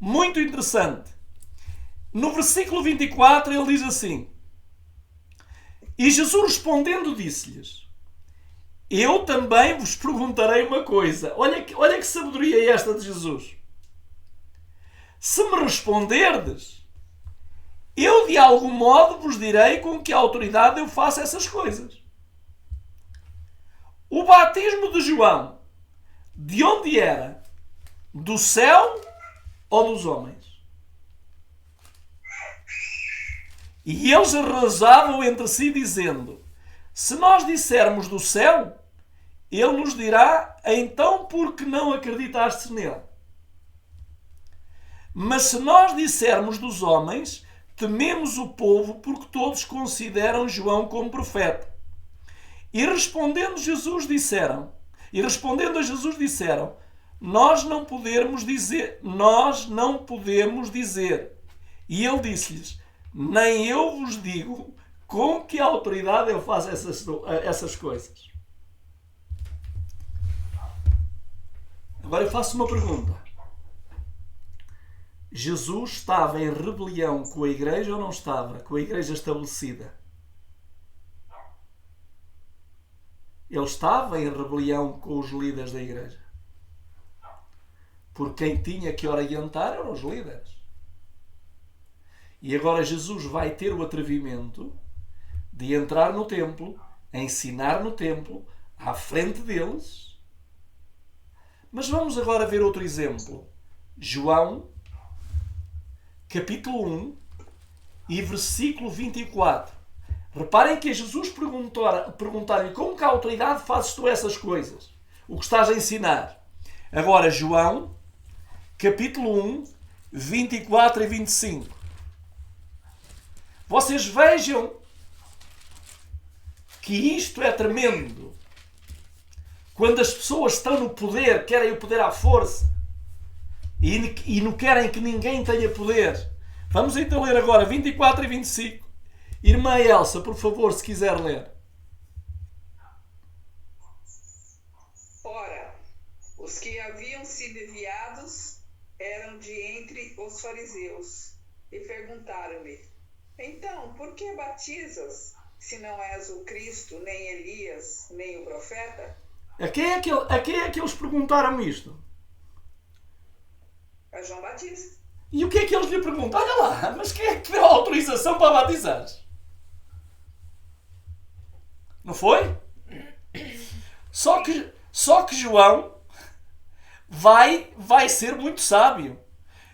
muito interessante. No versículo 24 ele diz assim: e Jesus respondendo disse-lhes: eu também vos perguntarei uma coisa. Olha que sabedoria é esta de Jesus. Se me responderdes, eu de algum modo vos direi com que autoridade eu faço essas coisas. O batismo de João, de onde era? Do céu ou dos homens? E eles arrasavam entre si, dizendo: se nós dissermos do céu, ele nos dirá: então por que não acreditastes nele? Mas se nós dissermos dos homens, tememos o povo, porque todos consideram João como profeta. E respondendo a Jesus disseram: nós não podemos dizer. E ele disse-lhes: nem eu vos digo com que autoridade eu faço essas coisas. Agora eu faço uma pergunta. Jesus estava em rebelião com a igreja ou não estava? Com a igreja estabelecida? Ele estava em rebelião com os líderes da igreja. Porque quem tinha que orientar eram os líderes. E agora Jesus vai ter o atrevimento de entrar no templo, a ensinar no templo, à frente deles. Mas vamos agora ver outro exemplo. João, capítulo 1 e versículo 24. Reparem que Jesus perguntar-lhe: com que autoridade fazes tu essas coisas? O que estás a ensinar? Agora, João, capítulo 1, 24 e 25. Vocês vejam que isto é tremendo. Quando as pessoas estão no poder, querem o poder à força e não querem que ninguém tenha poder. Vamos então ler agora 24 e 25. Irmã Elsa, por favor, se quiser ler. Ora, os que haviam sido enviados eram de entre os fariseus e perguntaram-lhe: então, por que batizas, se não és o Cristo, nem Elias, nem o profeta? A quem é que eles perguntaram isto? A João Batista. E o que é que eles lhe perguntam? Olha lá, mas quem é que deu a autorização para batizar? Não foi? Só que João vai ser muito sábio.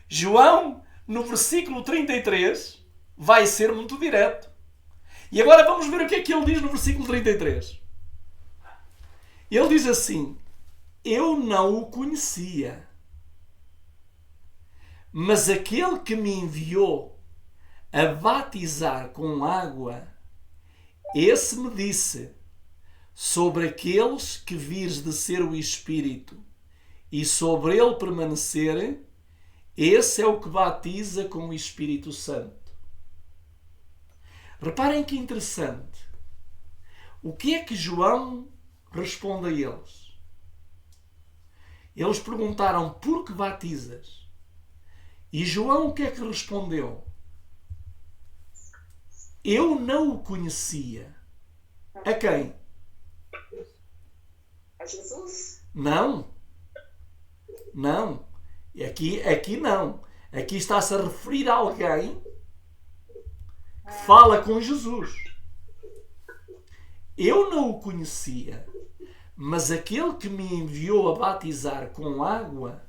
João, no versículo 33, vai ser muito direto. E agora vamos ver o que é que ele diz no versículo 33. Ele diz assim: eu não o conhecia, mas aquele que me enviou a batizar com água, esse me disse: sobre aqueles que vires descer o Espírito e sobre ele permanecer, esse é o que batiza com o Espírito Santo. Reparem que interessante. O que é que João responde a eles? Eles perguntaram: por que batizas? E João o que é que respondeu? Eu não o conhecia. A quem? A Jesus? Não. Não. Aqui não. Aqui está-se a referir a alguém que fala com Jesus. Eu não o conhecia, mas aquele que me enviou a batizar com água,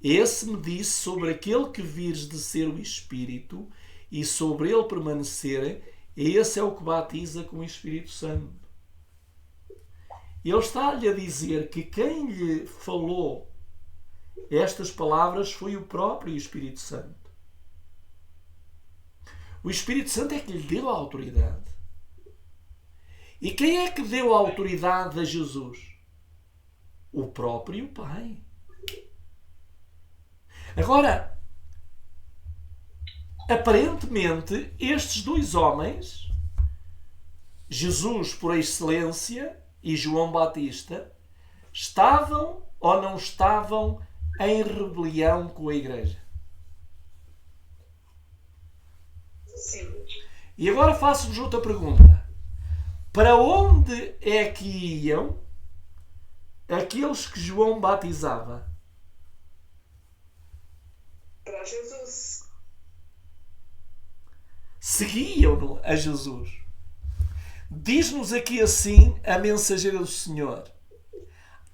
esse me disse: sobre aquele que vires descer o Espírito e sobre ele permanecer, esse é o que batiza com o Espírito Santo. Ele está-lhe a dizer que quem lhe falou estas palavras foi o próprio Espírito Santo. O Espírito Santo é que lhe deu a autoridade. E quem é que deu a autoridade a Jesus? O próprio Pai. Agora, aparentemente, estes dois homens, Jesus por excelência e João Batista, estavam ou não estavam em rebelião com a Igreja? Sim. E agora faço-vos outra pergunta. Para onde é que iam aqueles que João batizava? Para Jesus. Seguiam-no a Jesus. Diz-nos aqui assim a mensageira do Senhor: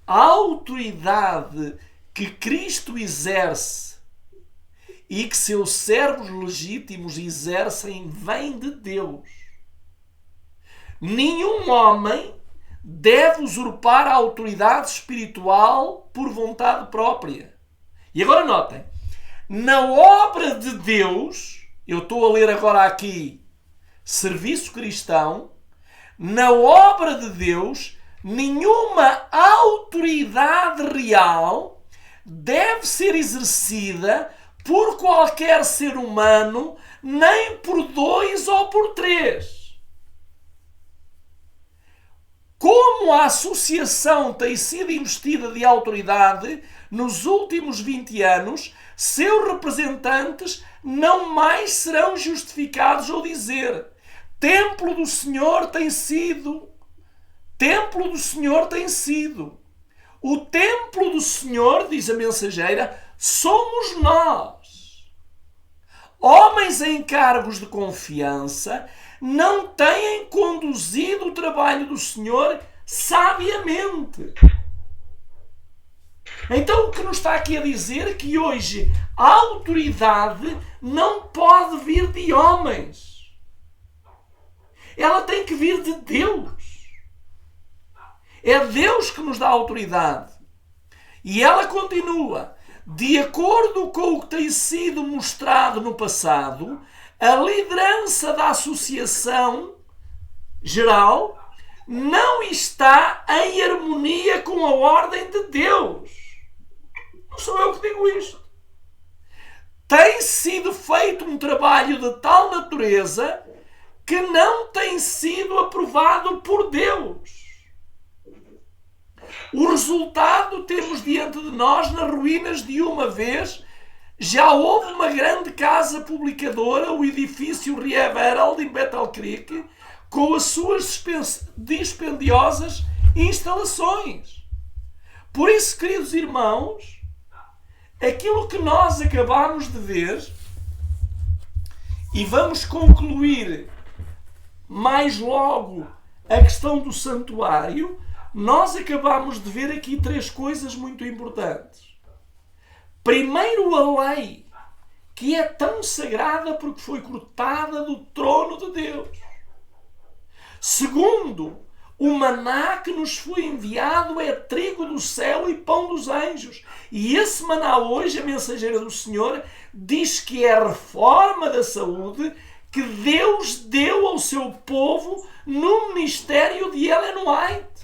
a autoridade que Cristo exerce e que seus servos legítimos exercem vem de Deus. Nenhum homem deve usurpar a autoridade espiritual por vontade própria. E agora notem, na obra de Deus, eu estou a ler agora aqui Serviço Cristão, na obra de Deus, nenhuma autoridade real deve ser exercida por qualquer ser humano, nem por dois ou por três. Como a associação tem sido investida de autoridade nos últimos 20 anos, seus representantes não mais serão justificados ao dizer: templo do Senhor tem sido. Templo do Senhor tem sido. O templo do Senhor, diz a mensageira, somos nós. Homens em cargos de confiança não têm conduzido o trabalho do Senhor sabiamente. Então o que nos está aqui a dizer é que hoje a autoridade não pode vir de homens. Ela tem que vir de Deus. É Deus que nos dá autoridade. E ela continua: de acordo com o que tem sido mostrado no passado, a liderança da associação geral não está em harmonia com a ordem de Deus. Não sou eu que digo isto. Tem sido feito um trabalho de tal natureza que não tem sido aprovado por Deus. O resultado temos diante de nós nas ruínas de uma vez. Já houve uma grande casa publicadora, o edifício Riev Herald em Battle Creek, com as suas dispendiosas instalações. Por isso, queridos irmãos, aquilo que nós acabamos de ver, e vamos concluir mais logo a questão do santuário, nós acabamos de ver aqui 3 coisas muito importantes. Primeiro, a lei, que é tão sagrada porque foi cortada do trono de Deus. Segundo, o maná que nos foi enviado é trigo do céu e pão dos anjos. E esse maná hoje, a mensageira do Senhor, diz que é a reforma da saúde que Deus deu ao seu povo no ministério de Ellen White.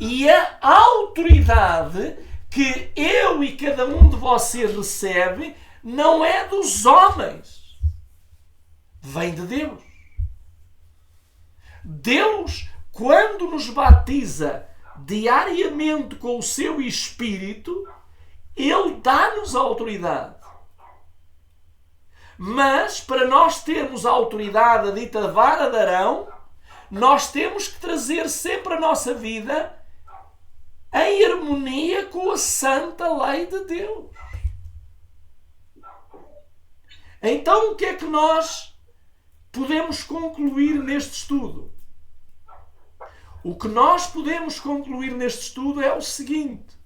E a autoridade que eu e cada um de vocês recebe não é dos homens. Vem de Deus. Deus, quando nos batiza diariamente com o seu Espírito, Ele dá-nos a autoridade. Mas, para nós termos a autoridade, a dita vara de Arão, nós temos que trazer sempre a nossa vida em harmonia com a santa lei de Deus. Então, o que é que nós podemos concluir neste estudo? O que nós podemos concluir neste estudo é o seguinte: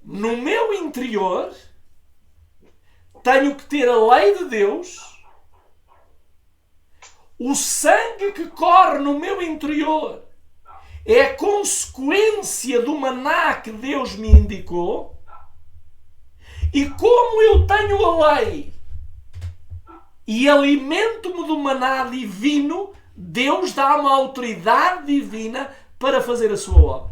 no meu interior tenho que ter a lei de Deus, o sangue que corre no meu interior é a consequência do maná que Deus me indicou, e como eu tenho a lei e alimento-me do maná divino, Deus dá uma autoridade divina para fazer a sua obra.